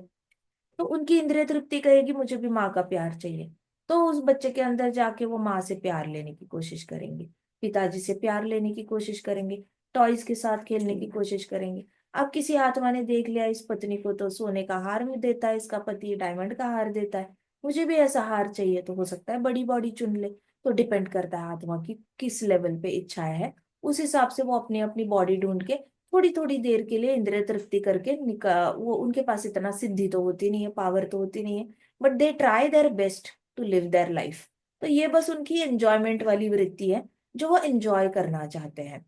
तो उनकी इंद्रिय तृप्ति कहेगी मुझे भी माँ का प्यार चाहिए। तो उस बच्चे के अंदर जाके वो माँ से प्यार लेने की कोशिश करेंगे, पिताजी से प्यार लेने की कोशिश करेंगे, टॉयज के साथ खेलने की कोशिश करेंगे। अब किसी आत्मा ने देख लिया इस पत्नी को तो सोने का हार में देता है, इसका पति डायमंड का हार देता है, मुझे भी ऐसा हार चाहिए, तो हो सकता है बड़ी बॉडी चुन ले। तो डिपेंड करता है आत्मा की किस लेवल पे इच्छाएं है, उस हिसाब से वो अपनी अपनी बॉडी ढूंढ के थोड़ी थोड़ी देर के लिए इंद्रिय तृप्ति करके वो उनके पास इतना सिद्धि तो होती नहीं है, पावर तो होती नहीं है, but they try their best to live their life. तो ये बस उनकी एंजॉयमेंट वाली वृत्ति है, जो वो एंजॉय करना चाहते हैं।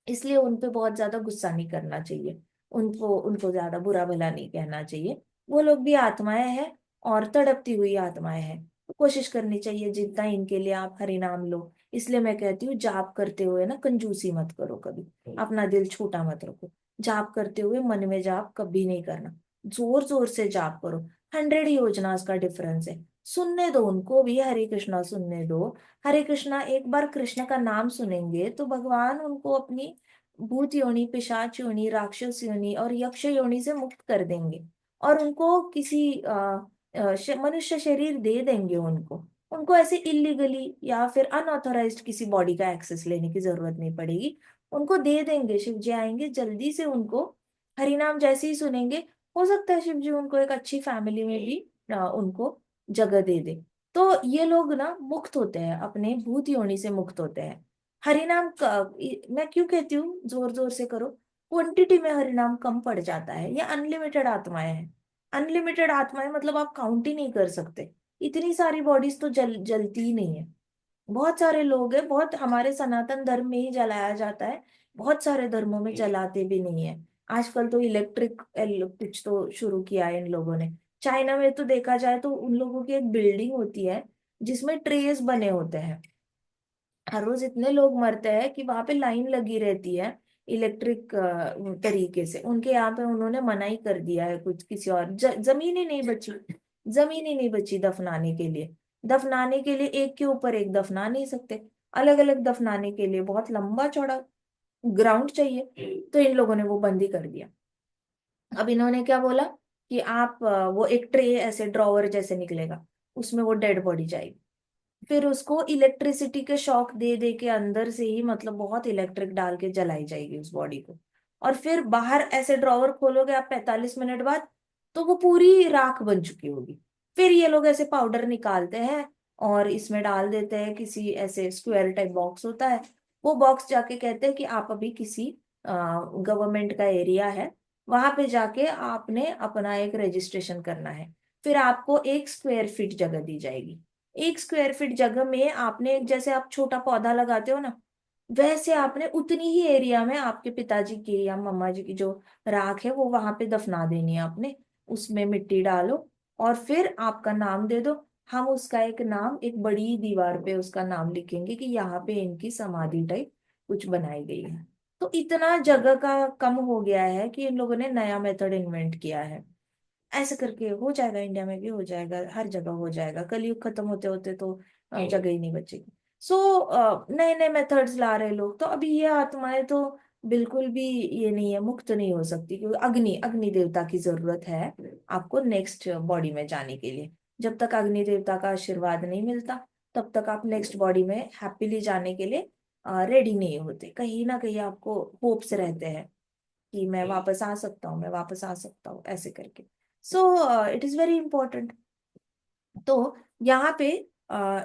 इसलिए उन पे बहुत ज्यादा गुस्सा नहीं करना चाहिए, उनको उनको ज्यादा बुरा भला नहीं कहना चाहिए। वो लोग भी आत्माएं हैं, और तड़पती हुई आत्माएं हैं। तो कोशिश करनी चाहिए जितना इनके लिए आप हरि नाम लो। इसलिए मैं कहती हूँ जाप करते हुए ना कंजूसी मत करो कभी, अपना दिल छोटा मत रखो। जाप करते हुए मन में जाप कभी नहीं करना, जोर जोर से जाप करो। 100 योजनास का डिफरेंस है, सुनने दो उनको भी, हरे कृष्णा सुनने दो। हरे कृष्णा एक बार कृष्ण का नाम सुनेंगे तो भगवान उनको अपनी भूत योनि, पिशाच योनि, राक्षस योनि और यक्ष योनि से मुक्त कर देंगे, और उनको किसी मनुष्य शरीर दे देंगे उनको। उनको ऐसे इलीगली या फिर अनऑथराइज्ड किसी बॉडी का एक्सेस लेने की जरूरत नहीं पड़ेगी, उनको दे देंगे। शिव जी आएंगे जल्दी से, उनको हरि नाम जैसे ही सुनेंगे, हो सकता है शिव जी उनको एक अच्छी फैमिली में भी उनको जगह दे दे। तो ये लोग ना मुक्त होते हैं, अपने भूत योनि से मुक्त होते हैं। हरिनाम का मैं क्यों कहती हूँ जोर जोर से करो, क्वांटिटी में हरिनाम कम पड़ जाता है। ये अनलिमिटेड आत्माएं हैं, अनलिमिटेड आत्माएं मतलब आप काउंट ही नहीं कर सकते, इतनी सारी बॉडीज तो जलती ही नहीं है। बहुत सारे लोग हैं, बहुत हमारे सनातन धर्म में ही जलाया जाता है, बहुत सारे धर्मों में जलाते भी नहीं है। आजकल तो इलेक्ट्रिक कुछ तो शुरू किया है इन लोगों ने। चाइना में तो देखा जाए तो उन लोगों की एक बिल्डिंग होती है जिसमें ट्रेस बने होते हैं। हर रोज इतने लोग मरते हैं कि वहां पे लाइन लगी रहती है इलेक्ट्रिक तरीके से। उनके यहाँ पे उन्होंने मनाही कर दिया है, कुछ किसी और जमीन ही नहीं बची, जमीन ही नहीं बची दफनाने के लिए। दफनाने के लिए एक के ऊपर एक दफना नहीं सकते, अलग अलग दफनाने के लिए बहुत लंबा चौड़ा ग्राउंड चाहिए, तो इन लोगों ने वो बंदी कर दिया। अब इन्होंने क्या बोला कि आप वो एक ट्रे ऐसे ड्रॉवर जैसे निकलेगा, उसमें वो डेड बॉडी जाएगी, फिर उसको इलेक्ट्रिसिटी के शॉक दे दे के अंदर से ही, मतलब बहुत इलेक्ट्रिक डाल के जलाई जाएगी उस बॉडी को। और फिर बाहर ऐसे ड्रॉवर खोलोगे आप 45 मिनट बाद, तो वो पूरी राख बन चुकी होगी। फिर ये लोग ऐसे पाउडर निकालते हैं और इसमें डाल देते हैं, किसी ऐसे स्क्वायर टाइप बॉक्स होता है, वो बॉक्स जाके कहते हैं कि आप अभी किसी गवर्नमेंट का एरिया है, वहां पे जाके आपने अपना एक रजिस्ट्रेशन करना है। फिर आपको 1 स्क्वायर फीट जगह दी जाएगी। 1 स्क्वायर फीट जगह में आपने, जैसे आप छोटा पौधा लगाते हो ना, वैसे आपने उतनी ही एरिया में आपके पिताजी की या मम्मा जी की जो राख है वो वहां पे दफना देनी है आपने। उसमें मिट्टी डालो और फिर आपका नाम दे दो। हम उसका एक नाम, एक बड़ी दीवार पे उसका नाम लिखेंगे कि यहाँ पे इनकी समाधि टाइप कुछ बनाई गई है। तो इतना जगह का कम हो गया है कि इन लोगों ने नया मेथड इन्वेंट किया है। ऐसे करके हो जाएगा, इंडिया में भी हो जाएगा, हर जगह हो जाएगा। कलयुग खत्म होते होते तो जगह ही नहीं बचेगी। सो नए नए मेथड्स ला रहे लोग। तो अभी ये आत्माएं तो बिल्कुल भी ये नहीं है, मुक्त नहीं हो सकती, क्योंकि अग्नि अग्नि देवता की जरूरत है आपको नेक्स्ट बॉडी में जाने के लिए। जब तक अग्नि देवता का आशीर्वाद नहीं मिलता तब तक आप नेक्स्ट बॉडी में हैप्पीली जाने के लिए रेडी नहीं होते। कहीं ना कहीं आपको होप्स रहते हैं कि मैं वापस आ सकता हूँ, मैं वापस आ सकता हूँ, ऐसे करके। So it is very important. तो यहाँ पे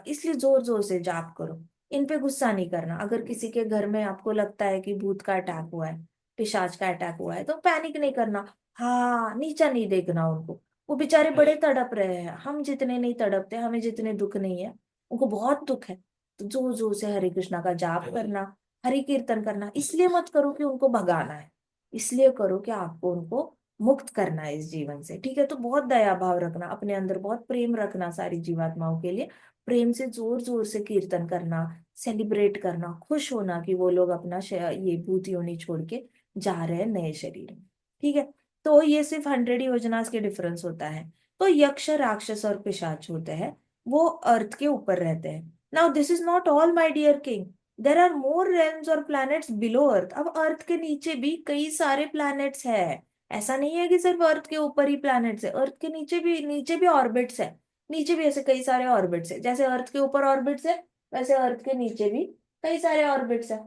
इसलिए जोर जोर से जाप करो। इन पे गुस्सा नहीं करना। अगर किसी के घर में आपको लगता है कि भूत का अटैक हुआ है, पिशाच का अटैक हुआ है, तो पैनिक नहीं करना। हाँ, नीचा नहीं देखना उनको। वो बेचारे बड़े तड़प रहे हैं, हम जितने नहीं तड़पते, हमें जितने दुख नहीं है, उनको बहुत दुख है। तो जोर जोर से हरे कृष्णा का जाप करना, हरि कीर्तन करना। इसलिए मत करो कि उनको भगाना है, इसलिए करो कि आपको उनको मुक्त करना है इस जीवन से। ठीक है, तो बहुत दया भाव रखना अपने अंदर, बहुत प्रेम रखना सारी जीवात्माओं के लिए। प्रेम से जोर जोर से कीर्तन करना, सेलिब्रेट करना, खुश होना कि वो लोग अपना ये भूत योनि छोड़ के जा रहे हैं नए शरीर में। ठीक है, तो ये सिर्फ 100 योजनास के डिफरेंस होता है। तो यक्ष, राक्षस और पिशाच होते हैं, वो अर्थ के ऊपर रहते हैं। Now this is not all my dear king, there are more realms और प्लैनेट्स बिलो अर्थ। अब अर्थ के नीचे भी कई सारे प्लैनेट्स हैं। ऐसा नहीं है कि सिर्फ अर्थ के ऊपर ही प्लैनेट्स है, अर्थ के नीचे भी ऑर्बिट्स है। नीचे भी ऐसे कई सारे ऑर्बिट्स है। जैसे अर्थ के ऊपर ऑर्बिट्स है, वैसे अर्थ के नीचे भी कई सारे ऑर्बिट्स है।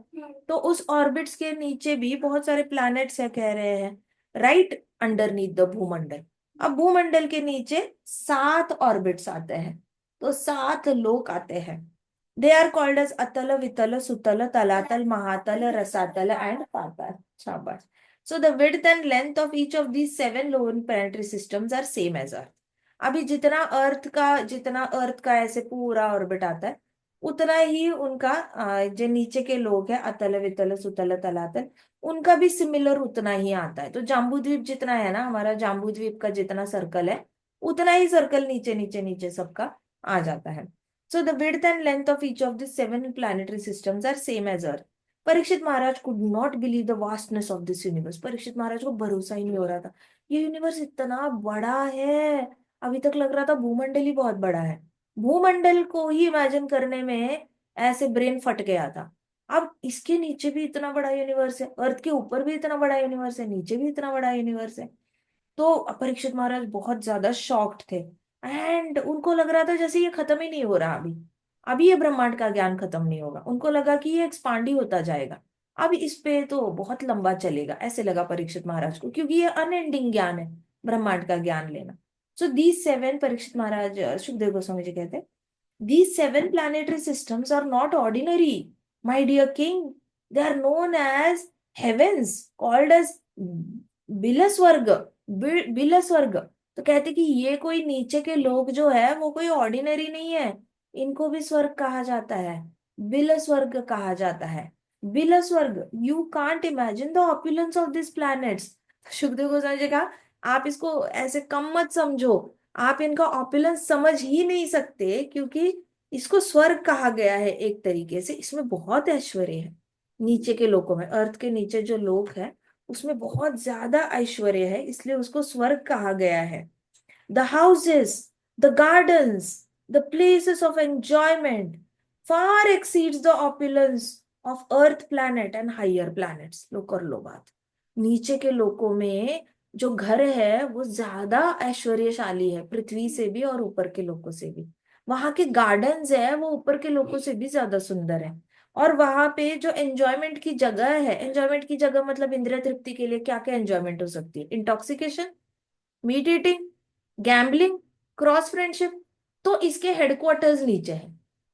तो उस ऑर्बिट्स के नीचे भी बहुत सारे प्लैनेट्स है कह रहे हैं, राइट अंडरनीथ द भूमंडल। अब भूमंडल के नीचे 7 ऑर्बिट्स आते हैं, तो 7 लोक आते हैं। दे आर कॉल्ड एज अतल, वितल, सुतल, तलातल, महातल, रसातल एंड पाताल। शाबाश। So the width and length of each of these 7 known planetary systems are same as Earth. अभी जितना अर्थ का ऐसे पूरा ऑर्बिट आता है, उतना ही उनका जो नीचे के लोग हैं, अतल, वितल, सुतल, तलातल, उनका भी सिमिलर उतना ही आता है। तो जाम्बू द्वीप जितना है ना, हमारा जाम्बू द्वीप का जितना सर्कल है, उतना ही सर्कल नीचे नीचे नीचे सबका आ जाता है। So the width and length of each of this 7 planetary systems are same as earth. Parikshit Maharaj could not believe the vastness of this universe. Parikshit Maharaj को भरोसा ही नहीं हो रहा था, ये यूनिवर्स इतना बड़ा है। अभी तक लग रहा था भूमंडल ही बहुत बड़ा है। भूमंडल को ही इमेजिन करने में ऐसे ब्रेन फट गया था। अब इसके नीचे भी इतना बड़ा यूनिवर्स है, अर्थ के ऊपर भी इतना बड़ा यूनिवर्स है, नीचे भी इतना बड़ा यूनिवर्स है। तो परीक्षित महाराज बहुत ज्यादा शॉक्ड थे। एंड उनको लग रहा था जैसे ये खत्म ही नहीं हो रहा। अभी ये ब्रह्मांड का ज्ञान खत्म नहीं होगा। उनको लगा कि ये एक्सपांड ही होता जाएगा, अब इस पे तो बहुत लंबा चलेगा, ऐसे लगा परीक्षित महाराज को, क्योंकि ये अनएंडिंग ज्ञान है ब्रह्मांड का ज्ञान लेना। सो दीज 7, परीक्षित महाराज, सुखदेव गोस्वामी जी कहते हैं, these 7 planetary systems are not ordinary, my dear king. They are known as heavens, called as बिलस्वर्ग। बिलस्वर्ग। तो कहते कि ये कोई नीचे के लोग जो है वो कोई ऑर्डिनरी नहीं है, इनको भी स्वर्ग कहा जाता है, बिलस्वर्ग कहा जाता है। Bilasvarga, you can't imagine the opulence of this planets. Sukhdev Goswami ji कहा, आप इसको ऐसे कम मत समझो, आप इनका ऑपुलेंस समझ ही नहीं सकते, क्योंकि इसको स्वर्ग कहा गया है एक तरीके से। इसमें बहुत ऐश्वर्य है नीचे के लोगों में, अर्थ के नीचे जो लोग हैं उसमें बहुत ज्यादा ऐश्वर्य है, इसलिए उसको स्वर्ग कहा गया है। The houses, the gardens, the places of enjoyment far exceeds the opulence of earth planet and higher planets. लो कर लो बात, नीचे के लोगों में जो घर है वो ज्यादा ऐश्वर्यशाली है पृथ्वी से भी और ऊपर के लोगों से भी। वहां के गार्डन्स है वो ऊपर के लोगों से भी ज्यादा सुंदर है। और वहां पे जो एंजॉयमेंट की जगह है, एंजॉयमेंट की जगह मतलब इंद्रिय तृप्ति के लिए क्या क्या एंजॉयमेंट हो सकती है, intoxication, meat eating, gambling, cross friendship, तो इसके हेडक्वार्टर्स नीचे है।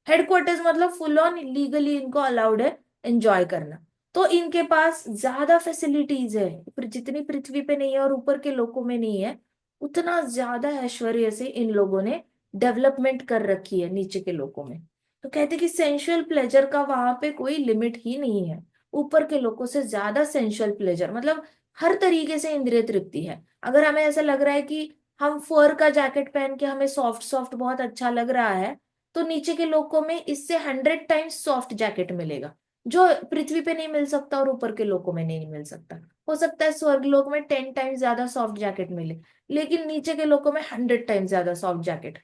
हेडक्वार्टर्स मतलब फुल ऑन लीगली इनको अलाउड है एंजॉय करना। तो इनके पास ज्यादा फैसिलिटीज है, जितनी पृथ्वी पे नहीं है और ऊपर के लोगों में नहीं है, उतना ज्यादा ऐश्वर्य से इन लोगों ने डेवलपमेंट कर रखी है नीचे के लोगों में। तो कहते कि सेंशुअल प्लेजर का वहां पे कोई लिमिट ही नहीं है। ऊपर के लोगों से ज्यादा सेंशुअल प्लेजर, मतलब हर तरीके से इंद्रिय तृप्ति है। अगर हमें ऐसा लग रहा है कि हम फर का जैकेट पहन के हमें सॉफ्ट सॉफ्ट बहुत अच्छा लग रहा है, तो नीचे के लोगों में इससे 100 टाइम्स सॉफ्ट जैकेट मिलेगा, जो पृथ्वी पे नहीं मिल सकता और ऊपर के लोगों में नहीं मिल सकता। हो सकता है स्वर्ग लोक में 10 टाइम्स ज्यादा सॉफ्ट जैकेट मिले, लेकिन नीचे के लोगों में 100 टाइम्स ज्यादा सॉफ्ट जैकेट।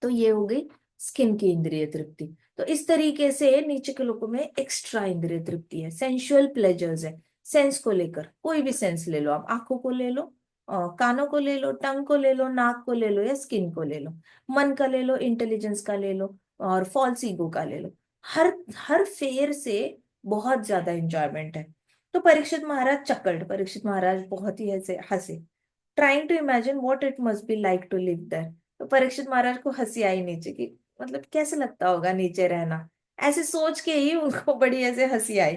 तो ये हो गई स्किन की इंद्रिय तृप्ति। तो इस तरीके से नीचे के लोगों में एक्स्ट्रा इंद्रिय तृप्ति है, सेंसुअल प्लेजर्स है। सेंस को लेकर कोई भी सेंस ले लो, आप आंखों को ले लो, कानों को ले लो, टंग को ले लो, नाक को ले लो, या स्किन को ले लो, मन का ले लो, इंटेलिजेंस का ले लो, और फॉल्स ईगो का ले लो। हर हर फेयर से बहुत ज्यादा इंजॉयमेंट है। तो परीक्षित महाराज चकल्ड, परीक्षित महाराज बहुत ही ऐसे हंसे, trying to imagine what it must be like to live there. तो परीक्षित महाराज को हंसी आई नीचे की, मतलब कैसे लगता होगा नीचे रहना, ऐसे सोच के ही उनको बड़ी ऐसे हंसी आई।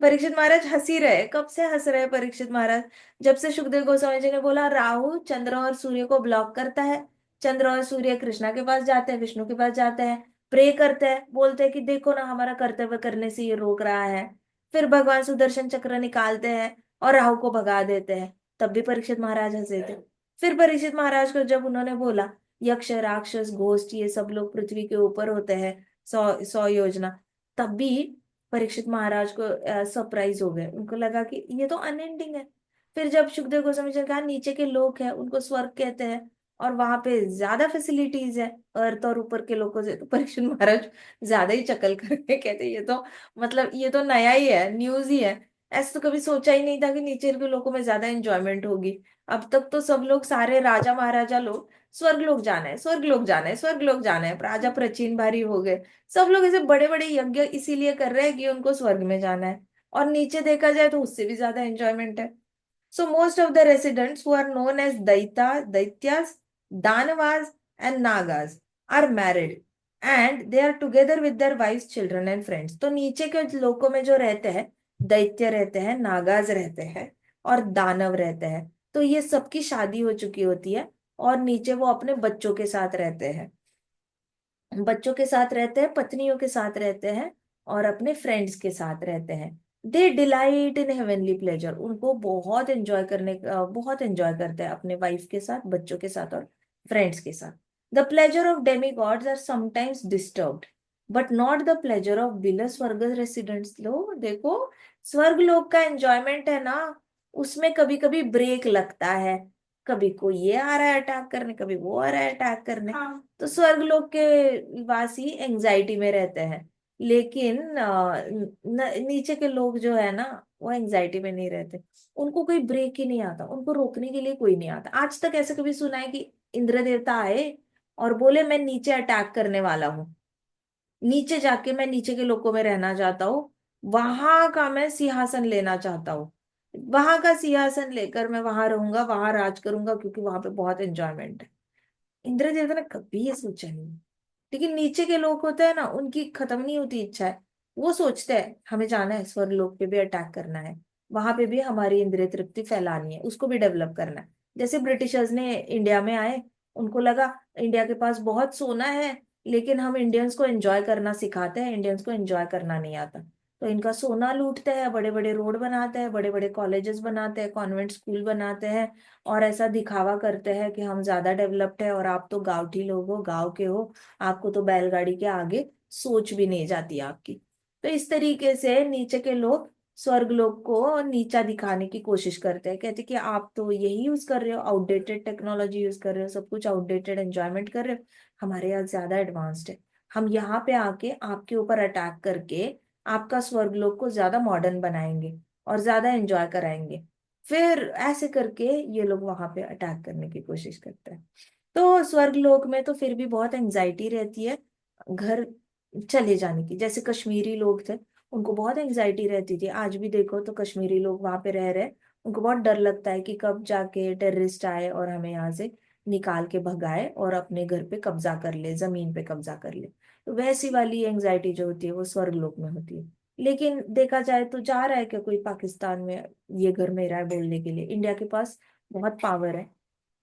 परीक्षित महाराज हंसी रहे, कब से हंस रहे परीक्षित महाराज? जब से सुखदेव गोस्वामी जी ने बोला राहु चंद्र और सूर्य को ब्लॉक करता है, चंद्र और सूर्य कृष्णा के पास जाते हैं, विष्णु के पास जाते हैं, प्रे करते हैं, बोलते हैं कि देखो ना हमारा कर्तव्य करने से ये रोक रहा है। फिर भगवान सुदर्शन चक्र निकालते हैं और राहु को भगा देते हैं। तब भी परीक्षित महाराज हंसे थे। फिर परीक्षित महाराज को जब उन्होंने बोला यक्ष राक्षस घोस्ट ये सब लोग पृथ्वी के ऊपर होते हैं 100 100 योजना, तब भी परीक्षित महाराज को सरप्राइज हो गए, उनको लगा कि ये तो अनएंडिंग है। फिर जब सुखदेव गोस्वामी जी ने कहा नीचे के लोग हैं उनको स्वर्ग कहते हैं, और वहां पे ज्यादा फैसिलिटीज है अर्थ और ऊपर के लोगों से, तो परीक्षित महाराज ज्यादा ही चकल करके कहते ये तो, मतलब ये तो नया ही है, न्यूज ही है। ऐसा तो कभी सोचा ही नहीं था कि नीचे के लोगों में ज्यादा इंजॉयमेंट होगी। अब तक तो सब लोग, सारे राजा महाराजा लोग स्वर्ग लोग जाना है, स्वर्ग लोग जाना है, स्वर्ग लोग जाना है, राजा प्राचीन भारी हो गए। सब लोग ऐसे बड़े बड़े यज्ञ इसीलिए कर रहे हैं कि उनको स्वर्ग में जाना है, और नीचे देखा जाए तो उससे भी ज्यादा एंजॉयमेंट है। So most of the residents who are known as Daityas, Danavas and Nagas are married and they are together with their wives, children and friends. तो नीचे के लोगों में जो रहते हैं, दैत्य रहते हैं, नागाज रहते हैं और दानव रहते हैं, तो ये सबकी शादी हो चुकी होती है, और नीचे वो अपने बच्चों के साथ रहते हैं, बच्चों के साथ रहते हैं, पत्नियों के साथ रहते हैं, और अपने फ्रेंड्स के साथ रहते हैं। दे डिलाइट इन हेवनली प्लेजर, उनको बहुत एंजॉय करने का, बहुत एंजॉय करते हैं अपने वाइफ के साथ, बच्चों के साथ और फ्रेंड्स के साथ। The pleasure of demigods are sometimes disturbed but not the pleasure of below स्वर्ग रेसिडेंट्स। लो देखो, स्वर्ग लोक का एंजॉयमेंट है ना, उसमें कभी कभी ब्रेक लगता है, कभी कोई ये आ रहा है अटैक करने, कभी वो आ रहा है अटैक करने। हाँ। तो स्वर्ग लोक के वासी एंजाइटी में रहते हैं, लेकिन नीचे के लोग जो है ना, वो एंजाइटी में नहीं रहते। उनको कोई ब्रेक ही नहीं आता, उनको रोकने के लिए कोई नहीं आता। आज तक ऐसे कभी सुना है कि इंद्र देवता आए और बोले मैं नीचे अटैक करने वाला हूँ, नीचे जाके मैं नीचे के लोगों में रहना चाहता हूँ, वहां का मैं सिंहासन लेना चाहता हूँ, वहां का सिंहासन लेकर मैं वहां रहूंगा, वहां राज करूंगा, क्योंकि वहां पे बहुत एंजॉयमेंट है। इंद्र देवता ने कभी ये सोचा नहीं। लेकिन नीचे के लोग होते हैं ना, उनकी खत्म नहीं होती इच्छा है, वो सोचते हैं हमें जाना है स्वर्ग लोक पे भी अटैक करना है, वहां पे भी हमारी इंद्रिय तृप्ति फैलानी है, उसको भी डेवलप करना है। जैसे ब्रिटिशर्स ने इंडिया में आए, उनको लगा इंडिया के पास बहुत सोना है, लेकिन हम इंडियंस को एंजॉय करना सिखाते हैं, इंडियंस को एंजॉय करना नहीं आता। तो इनका सोना लूटते हैं, बड़े बड़े रोड बनाते हैं, बड़े बड़े कॉलेजेस बनाते हैं, कॉन्वेंट स्कूल बनाते हैं, और ऐसा दिखावा करते हैं कि हम ज्यादा डेवलप्ड है और आप तो गांवठी लोग हो, गांव के हो, आपको तो बैलगाड़ी के आगे सोच भी नहीं जाती आपकी। तो इस तरीके से नीचे के लोग स्वर्ग लोग को नीचा दिखाने की कोशिश करते हैं, कहते कि आप तो यही यूज कर रहे हो, आउटडेटेड टेक्नोलॉजी यूज कर रहे हो, सब कुछ आउटडेटेड एंजॉयमेंट कर रहे हो, हमारे यहाँ ज्यादा एडवांस्ड है। हम यहाँ पे आके आपके ऊपर अटैक करके आपका स्वर्ग लोग को ज्यादा मॉडर्न बनाएंगे और ज्यादा एंजॉय कराएंगे। फिर ऐसे करके ये लोग वहां पे अटैक करने की कोशिश करते हैं। तो स्वर्ग लोक में तो फिर भी बहुत एंजाइटी रहती है घर चले जाने की। जैसे कश्मीरी लोग थे, उनको बहुत एंजाइटी रहती थी, आज भी देखो तो कश्मीरी लोग वहां पे रह रहे, उनको बहुत डर लगता है कि कब जाके टेररिस्ट आए और हमें यहाँ से निकाल के भगाए और अपने घर पे कब्जा कर ले, जमीन पे कब्जा कर ले। तो वैसी वाली एंजाइटी जो होती है वो स्वर्ग लोक में होती है। लेकिन देखा जाए तो जा रहा है क्या कोई पाकिस्तान में ये घर मेरा है बोलने के लिए? इंडिया के पास बहुत पावर है,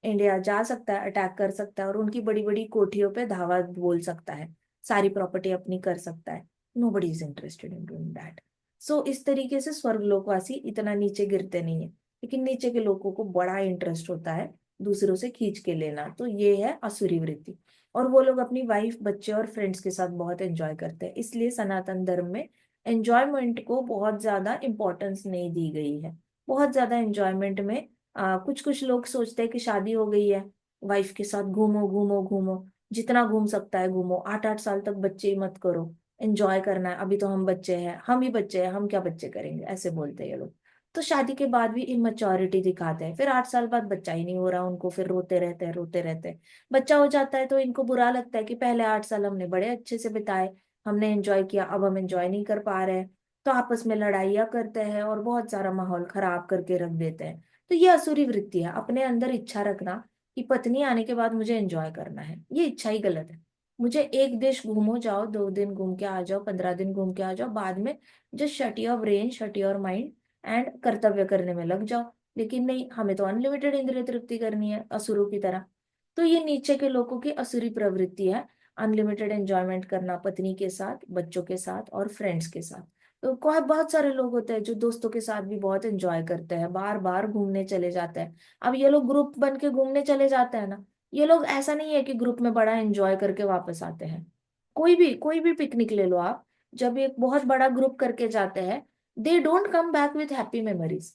इंडिया जा सकता है, अटैक कर सकता है और उनकी बड़ी बड़ी कोठियों पे धावा बोल सकता है, सारी प्रॉपर्टी अपनी कर सकता है। Nobody is interested in doing that. So इस तरीके से स्वर्गलोकवासी इतना नीचे गिरते नहीं है, लेकिन नीचे के लोगों को बड़ा इंटरेस्ट होता है दूसरों से खींच के लेना, तो ये है असुरी वृत्ति। और वो लोग अपनी वाइफ, बच्चे और फ्रेंड्स के साथ बहुत एंजॉय करते हैं, इसलिए सनातन धर्म में एंजॉयमेंट को बहुत ज्यादा इंपॉर्टेंस नहीं दी गई है। बहुत ज्यादा एंजॉयमेंट में कुछ कुछ लोग सोचते हैं कि शादी हो गई है, वाइफ के साथ घूमो घूमो घूमो, जितना घूम सकता है घूमो, 8 8 साल तक बच्चे ही मत करो, एंजॉय करना है, अभी तो हम बच्चे हैं, हम ही बच्चे हैं, हम क्या बच्चे करेंगे, ऐसे बोलते हैं ये लोग। तो शादी के बाद भी इमेच्योरिटी दिखाते हैं, फिर 8 साल बाद बच्चा ही नहीं हो रहा उनको, फिर रोते रहते हैं रोते रहते हैं। बच्चा हो जाता है तो इनको बुरा लगता है कि पहले 8 साल हमने बड़े अच्छे से बिताए, हमने एंजॉय किया, अब हम एंजॉय नहीं कर पा रहे हैं। तो आपस में लड़ाइयाँ करते हैं और बहुत सारा माहौल खराब करके रख देते हैं। तो ये असुरी वृत्ति है, अपने अंदर इच्छा रखना कि पत्नी आने के बाद मुझे एंजॉय करना है, ये इच्छा ही गलत है। मुझे एक देश घूमो जाओ, 2 दिन घूम के आ जाओ, 15 दिन घूम के आ जाओ, बाद में just shut your brain, shut your mind and कर्तव्य करने में लग जाओ। लेकिन नहीं, हमें तो अनलिमिटेड इंद्रिय तृप्ति करनी है असुरों की तरह। तो ये नीचे के लोगों की असुरी प्रवृत्ति है, अनलिमिटेड एंजॉयमेंट करना पत्नी के साथ, बच्चों के साथ और फ्रेंड्स के साथ। तो कोई बहुत सारे लोग होते हैं जो दोस्तों के साथ भी बहुत एंजॉय करते हैं, बार बार घूमने चले जाते हैं। अब ये लोग ग्रुप बन के घूमने चले जाते हैं ना, ये लोग ऐसा नहीं है कि ग्रुप में बड़ा एंजॉय करके वापस आते हैं। कोई भी पिकनिक ले लो आप, जब एक बहुत बड़ा ग्रुप करके जाते हैं, they don't come back with happy memories.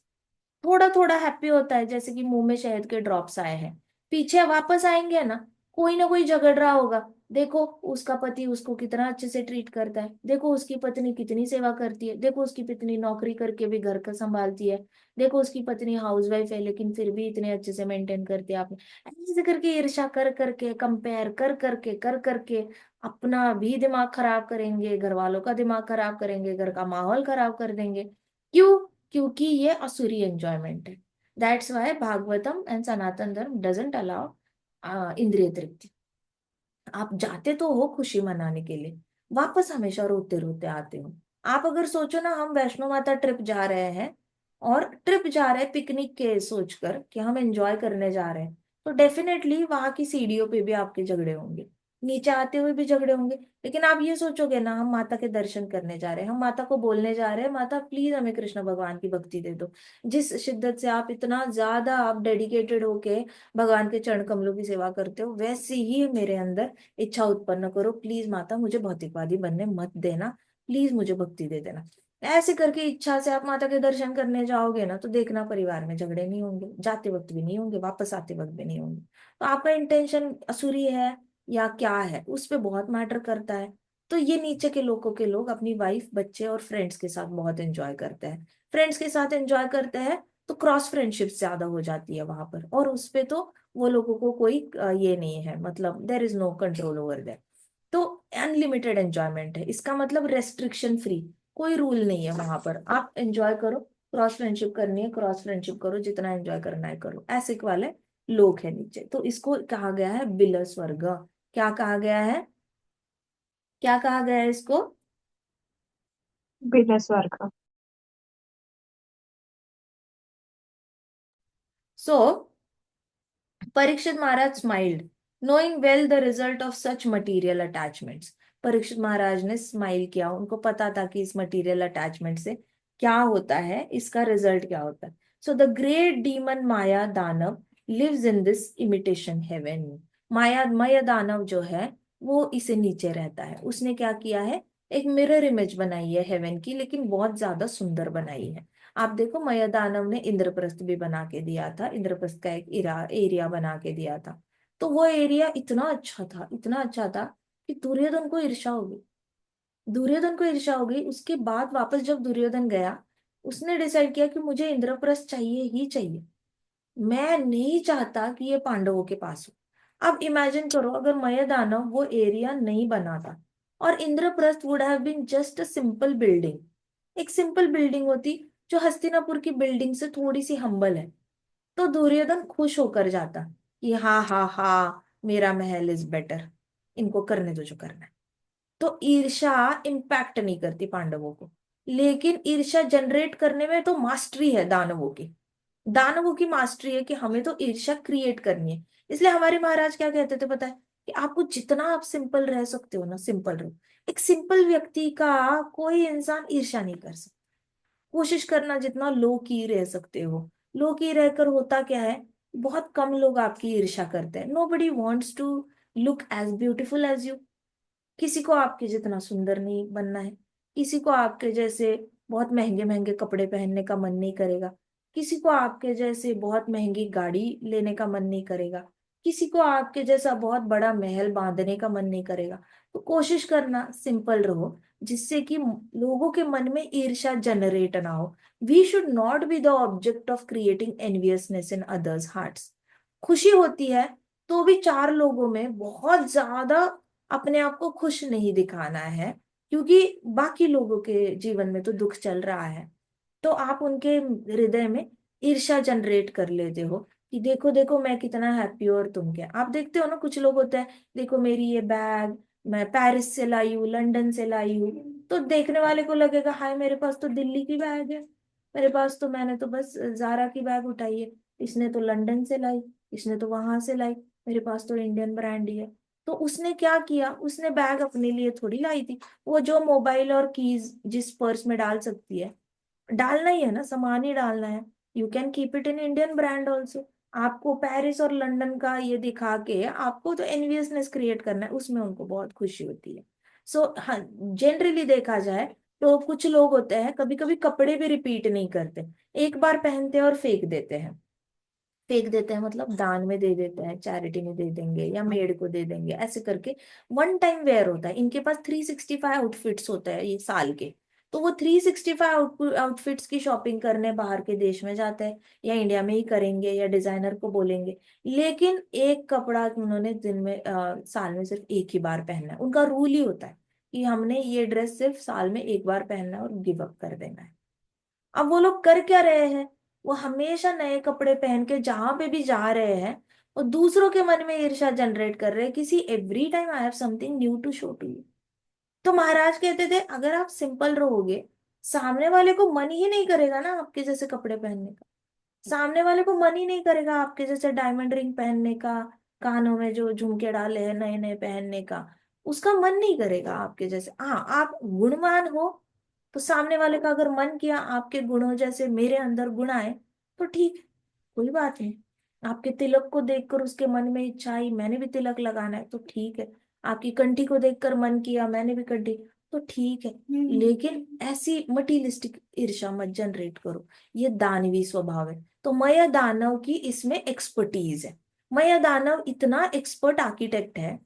थोड़ा थोड़ा हैप्पी होता है, जैसे कि मुंह में शहद के ड्रॉप्स आए हैं, पीछे वापस आएंगे ना कोई झगड़ रहा होगा। देखो उसका पति उसको कितना अच्छे से ट्रीट करता है, देखो उसकी पत्नी कितनी सेवा करती है, देखो उसकी पत्नी नौकरी करके भी घर का संभालती है, देखो उसकी पत्नी हाउसवाइफ है लेकिन फिर भी इतने अच्छे से मेंटेन करती है। आपने ऐसे करके ईर्ष्या कर करके, कंपेयर कर करके अपना भी दिमाग खराब करेंगे, घर वालों का दिमाग खराब करेंगे, घर का माहौल खराब कर देंगे। क्यों? क्योंकि ये असुरी एंजॉयमेंट है। दैट्स वाई भागवतम एंड सनातन धर्म डजंट अलाउ इंद्रिय तृप्ति। आप जाते तो हो खुशी मनाने के लिए, वापस हमेशा रोते रोते आते हो। आप अगर सोचो ना, हम वैष्णो माता ट्रिप जा रहे हैं और ट्रिप जा रहे हैं पिकनिक के सोचकर कि हम एंजॉय करने जा रहे हैं, तो डेफिनेटली वहां की सीढ़ियों पे भी आपके झगड़े होंगे, नीचे आते हुए भी झगड़े होंगे। लेकिन आप ये सोचोगे ना, हम माता के दर्शन करने जा रहे हैं, हम माता को बोलने जा रहे हैं, माता प्लीज हमें कृष्ण भगवान की भक्ति दे दो। जिस शिद्दत से आप, इतना ज्यादा आप डेडिकेटेड होके भगवान के चरण कमलों की सेवा करते हो, वैसे ही मेरे अंदर इच्छा उत्पन्न करो, प्लीज माता मुझे भौतिकवादी बनने मत देना, प्लीज मुझे भक्ति दे देना। ऐसे करके इच्छा से आप माता के दर्शन करने जाओगे ना, तो देखना परिवार में झगड़े नहीं होंगे, जाते वक्त भी नहीं होंगे, वापस आते वक्त भी नहीं होंगे। तो आपका इंटेंशन असुरी है या क्या है, उस पे बहुत मैटर करता है। तो ये नीचे के लोगों के लोग अपनी वाइफ, बच्चे और फ्रेंड्स के साथ बहुत एंजॉय करते हैं। फ्रेंड्स के साथ एंजॉय करते हैं तो क्रॉस फ्रेंडशिप ज्यादा हो जाती है वहां पर, और उस पे तो वो लोगों को कोई ये नहीं है, मतलब there is no control over there. तो अनलिमिटेड एंजॉयमेंट है, इसका मतलब रेस्ट्रिक्शन फ्री, कोई रूल नहीं है वहां पर, आप एंजॉय करो, क्रॉस फ्रेंडशिप करनी है क्रॉस फ्रेंडशिप करो, जितना एंजॉय करना है करो, ऐसे वाले लोग हैं नीचे। तो इसको कहा गया है बिल स्वर्ग। क्या कहा गया है? क्या कहा गया है इसको? बिना स्वर्ग। So Parikshit Maharaj smiled, knowing well the result of such material attachments. Parikshit Maharaj ने स्माइल किया, उनको पता था कि इस मटीरियल अटैचमेंट से क्या होता है, इसका रिजल्ट क्या होता है। So the great demon Maya Danava lives in this imitation heaven. Maya Danava जो है वो इसे नीचे रहता है, उसने क्या किया है, एक मिरर इमेज बनाई है हेवन की, लेकिन बहुत ज्यादा सुंदर बनाई है। आप देखो, मयदानव ने इंद्रप्रस्थ भी बना के दिया था, इंद्रप्रस्थ का एक एरिया बना के दिया था। तो वो एरिया इतना अच्छा था, इतना अच्छा था कि दुर्योधन को ईर्ष्या हो गई। दुर्योधन को ईर्ष्या हो गई, उसके बाद वापस जब दुर्योधन गया, उसने डिसाइड किया कि मुझे इंद्रप्रस्थ चाहिए ही चाहिए, मैं नहीं चाहता कि ये पांडवों के पास हो। अब इमेजिन करो, अगर मयदानव वो एरिया नहीं बनाता और Indraprastha would have been just a simple building, एक सिंपल बिल्डिंग होती जो हस्तिनापुर की बिल्डिंग से थोड़ी सी हम्बल है, तो दुर्योधन खुश होकर जाता कि हाँ हाँ हाँ, मेरा महल इज बेटर, इनको करने दो जो करना है। तो ईर्ष्या इम्पैक्ट नहीं करती पांडवों को, लेकिन ईर्ष्या जनरेट करने में तो मास्टरी है दानवों की। दानवों की मास्टरी है कि हमें तो ईर्ष्या क्रिएट करनी है। इसलिए हमारे महाराज क्या कहते थे पता है, कि आपको जितना आप सिंपल रह सकते हो ना, सिंपल रहो। एक सिंपल व्यक्ति का कोई इंसान ईर्ष्या नहीं कर सकता। कोशिश करना जितना लो की रह सकते हो। लो की रहकर होता क्या है, बहुत कम लोग आपकी ईर्ष्या करते हैं। Nobody wants to look as beautiful as you. किसी को आपके जितना सुंदर नहीं बनना है। किसी को आपके जैसे बहुत महंगे महंगे कपड़े पहनने का मन नहीं करेगा। किसी को आपके जैसे बहुत महंगी गाड़ी लेने का मन नहीं करेगा। किसी को आपके जैसा बहुत बड़ा महल बांधने का मन नहीं करेगा। तो कोशिश करना सिंपल रहो, जिससे कि लोगों के मन में ईर्ष्या जनरेट ना हो। We should not be the object of creating enviousness in others hearts. खुशी होती है तो भी चार लोगों में बहुत ज्यादा अपने आप को खुश नहीं दिखाना है, क्योंकि बाकी लोगों के जीवन में तो दुख चल रहा है। तो आप उनके हृदय में ईर्ष्या जनरेट कर लेते हो कि देखो देखो मैं कितना हैप्पी हूँ और तुम क्या। आप देखते हो ना, कुछ लोग होते हैं, देखो मेरी ये बैग मैं पेरिस से लाई हूँ, लंदन से लाई हूँ। तो देखने वाले को लगेगा हाय मेरे पास तो दिल्ली की बैग है, मेरे पास तो मैंने तो बस जारा की बैग उठाई है, इसने तो लंदन से लाई, इसने तो वहां से लाई, मेरे पास तो इंडियन ब्रांड ही है। तो उसने क्या किया, उसने बैग अपने लिए थोड़ी लाई थी। वो जो मोबाइल और कीज जिस पर्स में डाल सकती है, डालना ही है ना, सामान ही डालना है। You can keep it in Indian brand also. आपको पेरिस और लंदन का ये दिखा के आपको तो एनवियसनेस क्रिएट करना है, उसमें उनको बहुत खुशी होती है। सो हाँ, जनरली देखा जाए तो कुछ लोग होते हैं कभी कभी कपड़े भी रिपीट नहीं करते। एक बार पहनते हैं और फेंक देते हैं। फेंक देते हैं मतलब दान में दे देते हैं, चैरिटी में दे देंगे या मेड को दे देंगे, ऐसे करके वन टाइम वेयर होता है। इनके पास 365 आउटफिट्स होता है ये साल के। तो वो 365 आउटफिट्स की शॉपिंग करने बाहर के देश में जाते हैं, या इंडिया में ही करेंगे या डिजाइनर को बोलेंगे। लेकिन एक कपड़ा उन्होंने दिन में साल में सिर्फ एक ही बार पहनना है। उनका रूल ही होता है कि हमने ये ड्रेस सिर्फ साल में एक बार पहनना है और गिव अप कर देना है। अब वो लोग कर क्या रहे हैं, वो हमेशा नए कपड़े पहन के जहां पे भी जा रहे हैं, और दूसरों के मन में ईर्ष्या जनरेट कर रहे हैं किसी every time I have something new to show to you. तो महाराज कहते थे अगर आप सिंपल रहोगे, सामने वाले को मन ही नहीं करेगा ना आपके जैसे कपड़े पहनने का। सामने वाले को मन ही नहीं करेगा आपके जैसे डायमंड रिंग पहनने का, कानों में जो झुमके डाले हैं नए नए पहनने का। उसका मन नहीं करेगा आपके जैसे। हाँ, आप गुणवान हो तो सामने वाले का अगर मन किया आपके गुणों जैसे मेरे अंदर गुण आए तो ठीक है, कोई बात नहीं। आपके तिलक को देखकर उसके मन में इच्छा आई मैंने भी तिलक लगाना है तो ठीक है। आपकी कंठी को देखकर मन किया मैंने भी कंठी, तो ठीक है। लेकिन ऐसी मटीरियलिस्टिक ईर्ष्या मत जनरेट करो। ये दानवी स्वभाव है। तो मय दानव की इसमें एक्सपर्टीज है। मय दानव इतना एक्सपर्ट आर्किटेक्ट है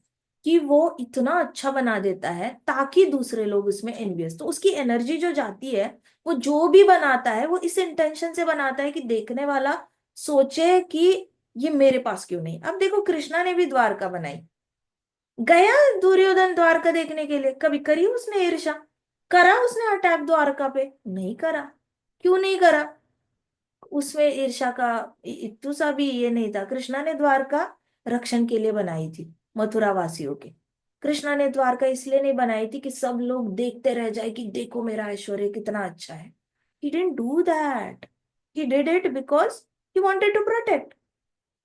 कि वो इतना अच्छा बना देता है ताकि दूसरे लोग उसमें एनवियस, तो उसकी एनर्जी जो जाती है, वो जो भी बनाता है वो इस इंटेंशन से बनाता है कि देखने वाला सोचे कि ये मेरे पास क्यों नहीं। अब देखो कृष्णा ने भी द्वारका बनाई, गया दुर्योधन द्वारका देखने के लिए, कभी करी उसने ईर्ष्या? करा उसने अटैक द्वारका पे? नहीं करा। क्यों नहीं करा? उसमें ईर्ष्या का इतू सा भी ये नहीं था। कृष्णा ने द्वारका रक्षण के लिए बनाई थी, मथुरा वासियों के। कृष्णा ने द्वारका इसलिए नहीं बनाई थी कि सब लोग देखते रह जाए कि देखो मेरा ऐश्वर्य कितना अच्छा है। He didn't do that. He did it because he wanted to protect.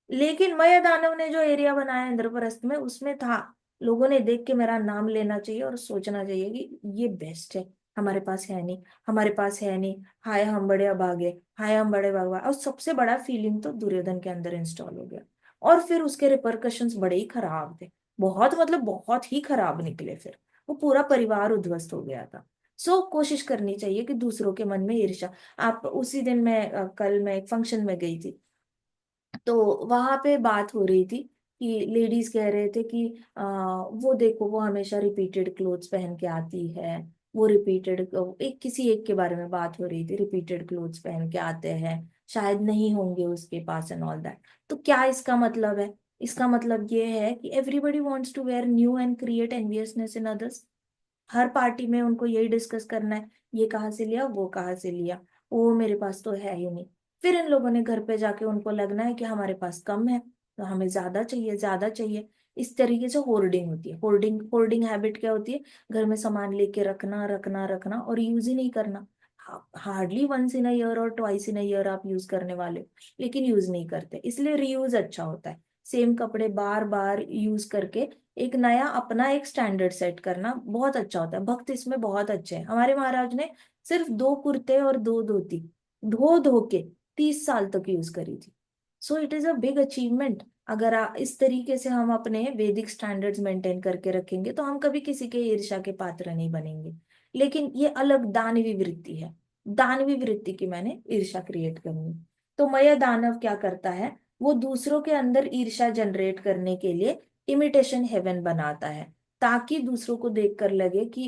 लेकिन मय दानव ने जो एरिया बनाया इंद्रप्रस्थ में, उसमें था लोगों ने देख के मेरा नाम लेना चाहिए और सोचना चाहिए कि ये बेस्ट है, हमारे पास है नहीं, हमारे पास है नहीं, हाय हम बड़े अभागे, हाय हम बड़े भगवान। और सबसे बड़ा फीलिंग तो दुर्योधन के अंदर इंस्टॉल हो गया। और फिर उसके रिपरकशंस बड़े ही खराब थे। बहुत मतलब बहुत ही खराब निकले। फिर वो पूरा परिवार उद्ध्वस्त हो गया था। कोशिश करनी चाहिए कि दूसरों के मन में ईर्ष्या। आप उसी दिन कल मैं एक फंक्शन में गई थी, तो वहां पे बात हो रही थी कि लेडीज कह रहे थे कि वो देखो वो हमेशा रिपीटेड क्लोथ्स पहन के आती है। वो रिपीटेड एक किसी एक के बारे में बात हो रही थी, रिपीटेड क्लोथ्स पहन के आते हैं, शायद नहीं होंगे उसके पास एंड ऑल दैट। तो क्या इसका मतलब है? इसका मतलब ये है कि everybody wants to wear new and create enviousness in others. हर पार्टी में उनको यही डिस्कस करना है, ये कहाँ से लिया वो कहाँ से लिया, वो मेरे पास तो है ही नहीं। फिर इन लोगों ने घर पे जाके उनको लगना है कि हमारे पास कम है तो हमें ज्यादा चाहिए ज्यादा चाहिए। इस तरीके से होर्डिंग होती है। होर्डिंग होर्डिंग हैबिट क्या होती है? घर में सामान लेके रखना रखना रखना और यूज ही नहीं करना। Hardly once in a year और ट्वाइस इन अ ईयर आप यूज करने वाले हो, लेकिन यूज नहीं करते, इसलिए रीयूज अच्छा होता है। सेम कपड़े बार बार यूज करके एक नया अपना एक स्टैंडर्ड सेट करना बहुत अच्छा होता है। भक्त इसमें बहुत अच्छे हैं। हमारे महाराज ने सिर्फ 2 कुर्ते और 2 धोती धो धो के 30 साल तक यूज करी थी। So it is a big achievement. अगर इस तरीके से हम अपने वैदिक स्टैंडर्ड्स मेंटेन करके रखेंगे तो हम कभी किसी के ईर्ष्या के पात्र नहीं बनेंगे। लेकिन ये अलग दानवी वृत्ति है। दानवी वृत्ति की मैंने ईर्ष्या क्रिएट करनी। तो मय दानव क्या करता है, वो दूसरों के अंदर ईर्ष्या जनरेट करने के लिए इमिटेशन हेवन बनाता है, ताकि दूसरों को देखकर लगे कि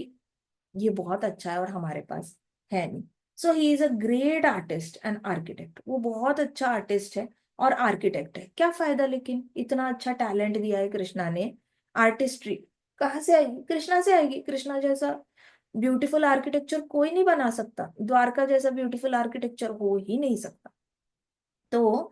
ये बहुत अच्छा है और हमारे पास है नहीं। So he is a great artist and architect. वो बहुत अच्छा आर्टिस्ट है और आर्किटेक्ट है। क्या फायदा, लेकिन इतना अच्छा टैलेंट दिया है कृष्णा ने। आर्टिस्ट्री कहाँ से आएगी, कृष्णा से आएगी। कृष्णा जैसा ब्यूटीफुल आर्किटेक्चर कोई नहीं बना सकता, द्वारका जैसा ब्यूटीफुल आर्किटेक्चर हो ही नहीं सकता। तो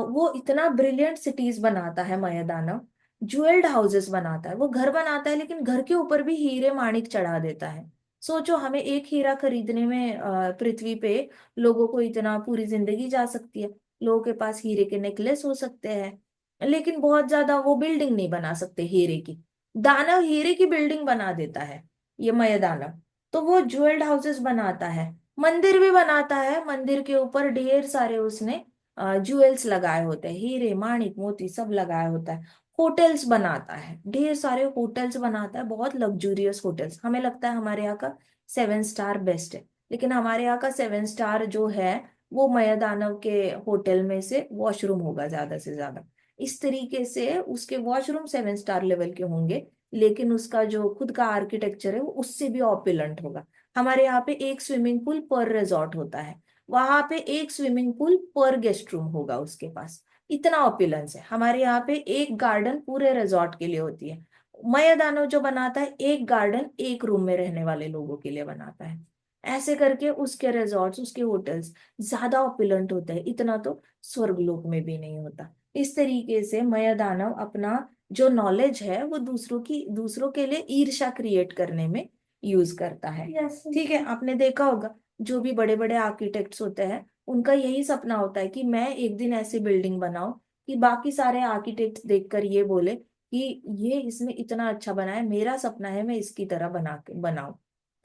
वो इतना ब्रिलियंट सिटीज बनाता है मयदानव। ज्वेल्ड हाउसेस बनाता है, वो घर बनाता है लेकिन घर के ऊपर भी हीरे माणिक चढ़ा देता है। सोचो, हमें एक हीरा खरीदने में पृथ्वी पे लोगों को इतना पूरी जिंदगी जा सकती है। लोगों के पास हीरे के नेकलेस हो सकते हैं, लेकिन बहुत ज्यादा वो बिल्डिंग नहीं बना सकते हीरे की। दानव हीरे की बिल्डिंग बना देता है, ये मय दानव। तो वो ज्वेल्ड हाउसेस बनाता है, मंदिर भी बनाता है। मंदिर के ऊपर ढेर सारे उसने ज्वेल्स लगाए होते हैं, हीरे माणिक मोती सब लगाया होता है। होटल्स बनाता है, ढेर सारे होटल्स बनाता है, बहुत लग्जूरियस होटल्स। हमें लगता है हमारे यहाँ का 7 स्टार बेस्ट है, लेकिन हमारे यहाँ का 7 स्टार जो है वो मय दानव के होटल में से वॉशरूम होगा ज्यादा से ज्यादा। इस तरीके से उसके वॉशरूम 7 स्टार लेवल के होंगे, लेकिन उसका जो खुद का आर्किटेक्चर है वो उससे भी ऑपुलेंट होगा। हमारे यहाँ पे एक स्विमिंग पूल पर रिजॉर्ट होता है, वहां पे एक स्विमिंग पूल पर गेस्ट रूम होगा उसके पास। इतना ऑपुलेंस है। हमारे यहाँ पे एक गार्डन पूरे रिजॉर्ट के लिए होती है। मय दानव जो बनाता है एक गार्डन एक रूम में रहने वाले लोगों के लिए बनाता है। ऐसे करके उसके रिजॉर्ट्स उसके होटल्स ज्यादा ऑपुलेंट होते हैं। इतना तो स्वर्गलोक में भी नहीं होता। इस तरीके से मय दानव अपना जो नॉलेज है वो दूसरों के लिए ईर्ष्या क्रिएट करने में यूज करता है। ठीक है, आपने देखा होगा जो भी बड़े बड़े आर्किटेक्ट्स होते हैं उनका यही सपना होता है कि मैं एक दिन ऐसी बिल्डिंग बनाऊं कि बाकी सारे आर्किटेक्ट्स देखकर ये बोले कि ये इसने इतना अच्छा बनाया, मेरा सपना है मैं इसकी तरह बना के बनाऊं।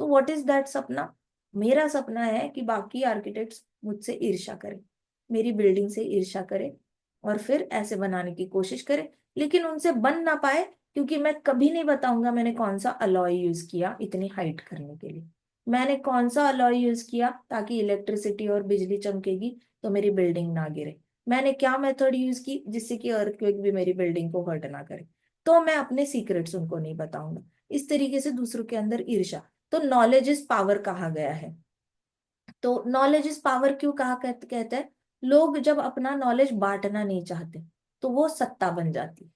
तो व्हाट इज दैट सपना? मेरा सपना है कि बाकी आर्किटेक्ट्स मुझसे ईर्ष्या करें, मेरी बिल्डिंग से ईर्ष्या करें और फिर ऐसे बनाने की कोशिश करें, लेकिन उनसे बन ना पाए, क्योंकि मैं कभी नहीं बताऊंगा मैंने कौन सा अलॉय यूज किया इतनी हाइट करने के लिए। मैंने कौन सा अलॉय यूज किया ताकि इलेक्ट्रिसिटी और बिजली चमकेगी तो मेरी बिल्डिंग ना गिरे। मैंने क्या मेथड यूज की जिससे कि अर्थक्वेक भी मेरी बिल्डिंग को हर्ट ना करे। तो मैं अपने सीक्रेट्स उनको नहीं बताऊंगा। इस तरीके से दूसरों के अंदर ईर्ष्या। तो नॉलेज इज पावर कहा गया है। तो नॉलेज इज पावर क्यों कहा कहते हैं? लोग जब अपना नॉलेज बांटना नहीं चाहते तो वो सत्ता बन जाती है।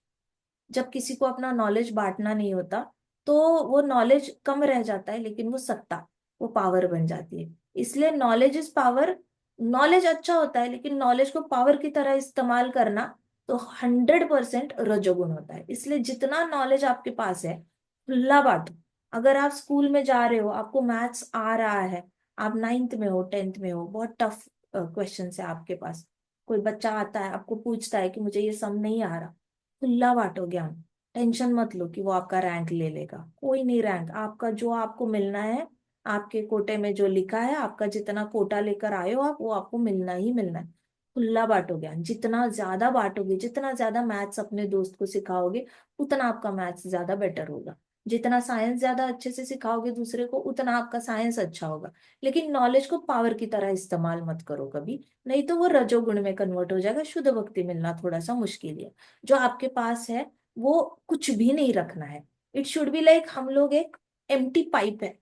जब किसी को अपना नॉलेज बांटना नहीं होता तो वो नॉलेज कम रह जाता है, लेकिन वो सत्ता, वो पावर बन जाती है। इसलिए नॉलेज इज पावर। नॉलेज अच्छा होता है, लेकिन नॉलेज को पावर की तरह इस्तेमाल करना तो 100% रजोगुण होता है। इसलिए जितना नॉलेज आपके पास है खुला बांटो। अगर आप स्कूल में जा रहे हो, आपको मैथ्स आ रहा है, आप 9th में हो 10th में हो, बहुत टफ क्वेश्चन है आपके पास, कोई बच्चा आता है आपको पूछता है कि मुझे ये सम नहीं आ रहा, खुला बांटो ज्ञान। टेंशन मत लो कि वो आपका रैंक ले लेगा, कोई नहीं। रैंक आपका जो आपको मिलना है, आपके कोटे में जो लिखा है, आपका जितना कोटा लेकर आए हो आप, वो आपको मिलना ही मिलना है। खुला बांटो ज्ञान। जितना ज्यादा बांटोगे, जितना ज्यादा मैथ्स अपने दोस्त को सिखाओगे, उतना आपका मैथ्स ज्यादा बेटर होगा। जितना साइंस ज्यादा अच्छे से सिखाओगे दूसरे को, उतना आपका साइंस अच्छा होगा। लेकिन नॉलेज को पावर की तरह इस्तेमाल मत करो कभी, नहीं तो वो रजोगुण में कन्वर्ट हो जाएगा। शुद्ध भक्ति मिलना थोड़ा सा मुश्किल है। जो आपके पास है वो कुछ भी नहीं रखना है। इट शुड बी लाइक हम लोग एक एम्प्टी पाइप है।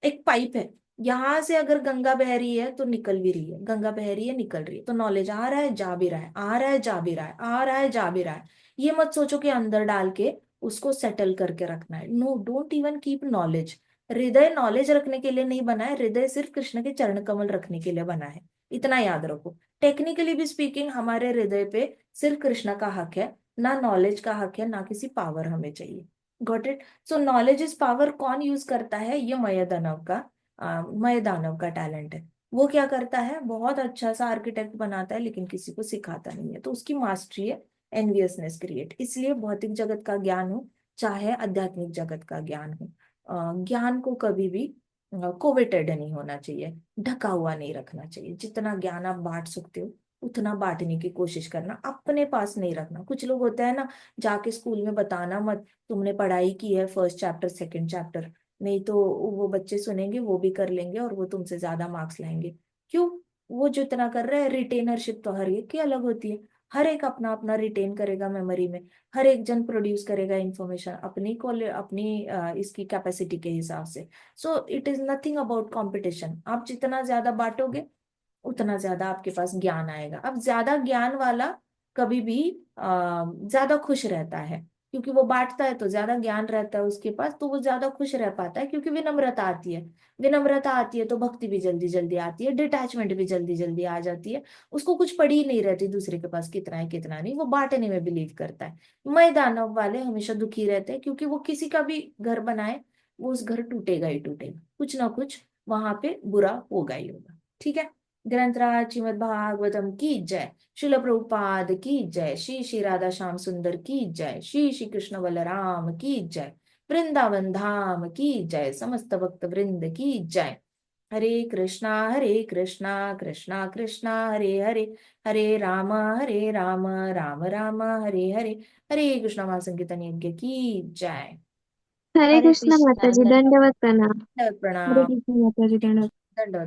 एक पाइप है, यहां से अगर गंगा बह रही है तो निकल भी रही है, गंगा बह रही है निकल रही है, तो नॉलेज आ रहा है जा भी रहा है, आ रहा है जा भी रहा है, आ रहा है जा भी रहा है। ये मत सोचो कि अंदर डाल के उसको सेटल करके रखना है। No, don't even keep knowledge. हृदय नॉलेज रखने के लिए नहीं बना है, हृदय सिर्फ कृष्ण के चरण कमल रखने के लिए बना है। इतना याद रखो। टेक्निकली भी स्पीकिंग हमारे हृदय पे सिर्फ कृष्ण का हक है, ना नॉलेज का हक है, ना किसी पावर हमें चाहिए। Got it? So knowledge is power कौन यूज करता है? ये मयदानव का मय दानव का टैलेंट है। वो क्या करता है, बहुत अच्छा सा आर्किटेक्ट बनाता है लेकिन किसी को सिखाता नहीं है, तो उसकी मास्टरी है एनवियसनेस क्रिएट। इसलिए भौतिक जगत का ज्ञान हो चाहे आध्यात्मिक जगत का ज्ञान हो, ज्ञान को कभी भी कोवेटेड नहीं होना चाहिए, ढका हुआ नहीं रखना चाहिए। जितना ज्ञान आप बांट सकते हो उतना बांटने की कोशिश करना, अपने पास नहीं रखना। कुछ लोग होते हैं ना, जाके स्कूल में बताना मत तुमने पढ़ाई की है फर्स्ट चैप्टर सेकंड चैप्टर, नहीं तो वो बच्चे सुनेंगे, वो भी कर लेंगे और वो तुमसे ज्यादा मार्क्स लाएंगे। क्यों? वो जो इतना कर रहा है, रिटेनरशिप तो हर एक की अलग होती है। हर एक अपना अपना रिटेन करेगा मेमोरी में, हर एक जन प्रोड्यूस करेगा इंफॉर्मेशन अपनी अपनी इसकी कैपेसिटी के हिसाब से। So it is nothing about competition. आप जितना ज्यादा बांटोगे उतना ज्यादा आपके पास ज्ञान आएगा। अब ज्यादा ज्ञान वाला कभी भी ज्यादा खुश रहता है, क्योंकि वो बांटता है तो ज्यादा ज्ञान रहता है उसके पास, तो वो ज्यादा खुश रह पाता है, क्योंकि विनम्रता आती है। विनम्रता आती है तो भक्ति भी जल्दी जल्दी आती है, डिटैचमेंट भी जल्दी जल्दी आ जाती है। उसको कुछ पड़ी ही नहीं रहती दूसरे के पास कितना है कितना नहीं, वो बांटने में बिलीव करता है। मैं दानव वाले हमेशा दुखी रहते हैं, क्योंकि वो किसी का भी घर बनाए, वो उस घर टूटेगा ही टूटेगा, कुछ ना कुछ वहां पे बुरा होगा ही होगा। ठीक है। ग्रंथराज श्रीमद् भागवतम की जय, शिल प्रभुपाद की जय, श्री श्री राधा श्याम सुंदर की जय, श्री श्री कृष्ण बलराम की जय, वृंदावन धाम की जय, समस्त भक्त वृंद की जय। हरे कृष्णा कृष्णा कृष्णा हरे हरे, हरे राम राम राम हरे हरे। हरे कृष्णा महासंकीर्तन यज्ञ की जय। हरे हरे कृष्ण कृष्णा, माता जी, धन्यवाद। दंडवत प्रणाम। हरे प्रणाम। कृष्ण माता जी, दंडवत। दंडवत।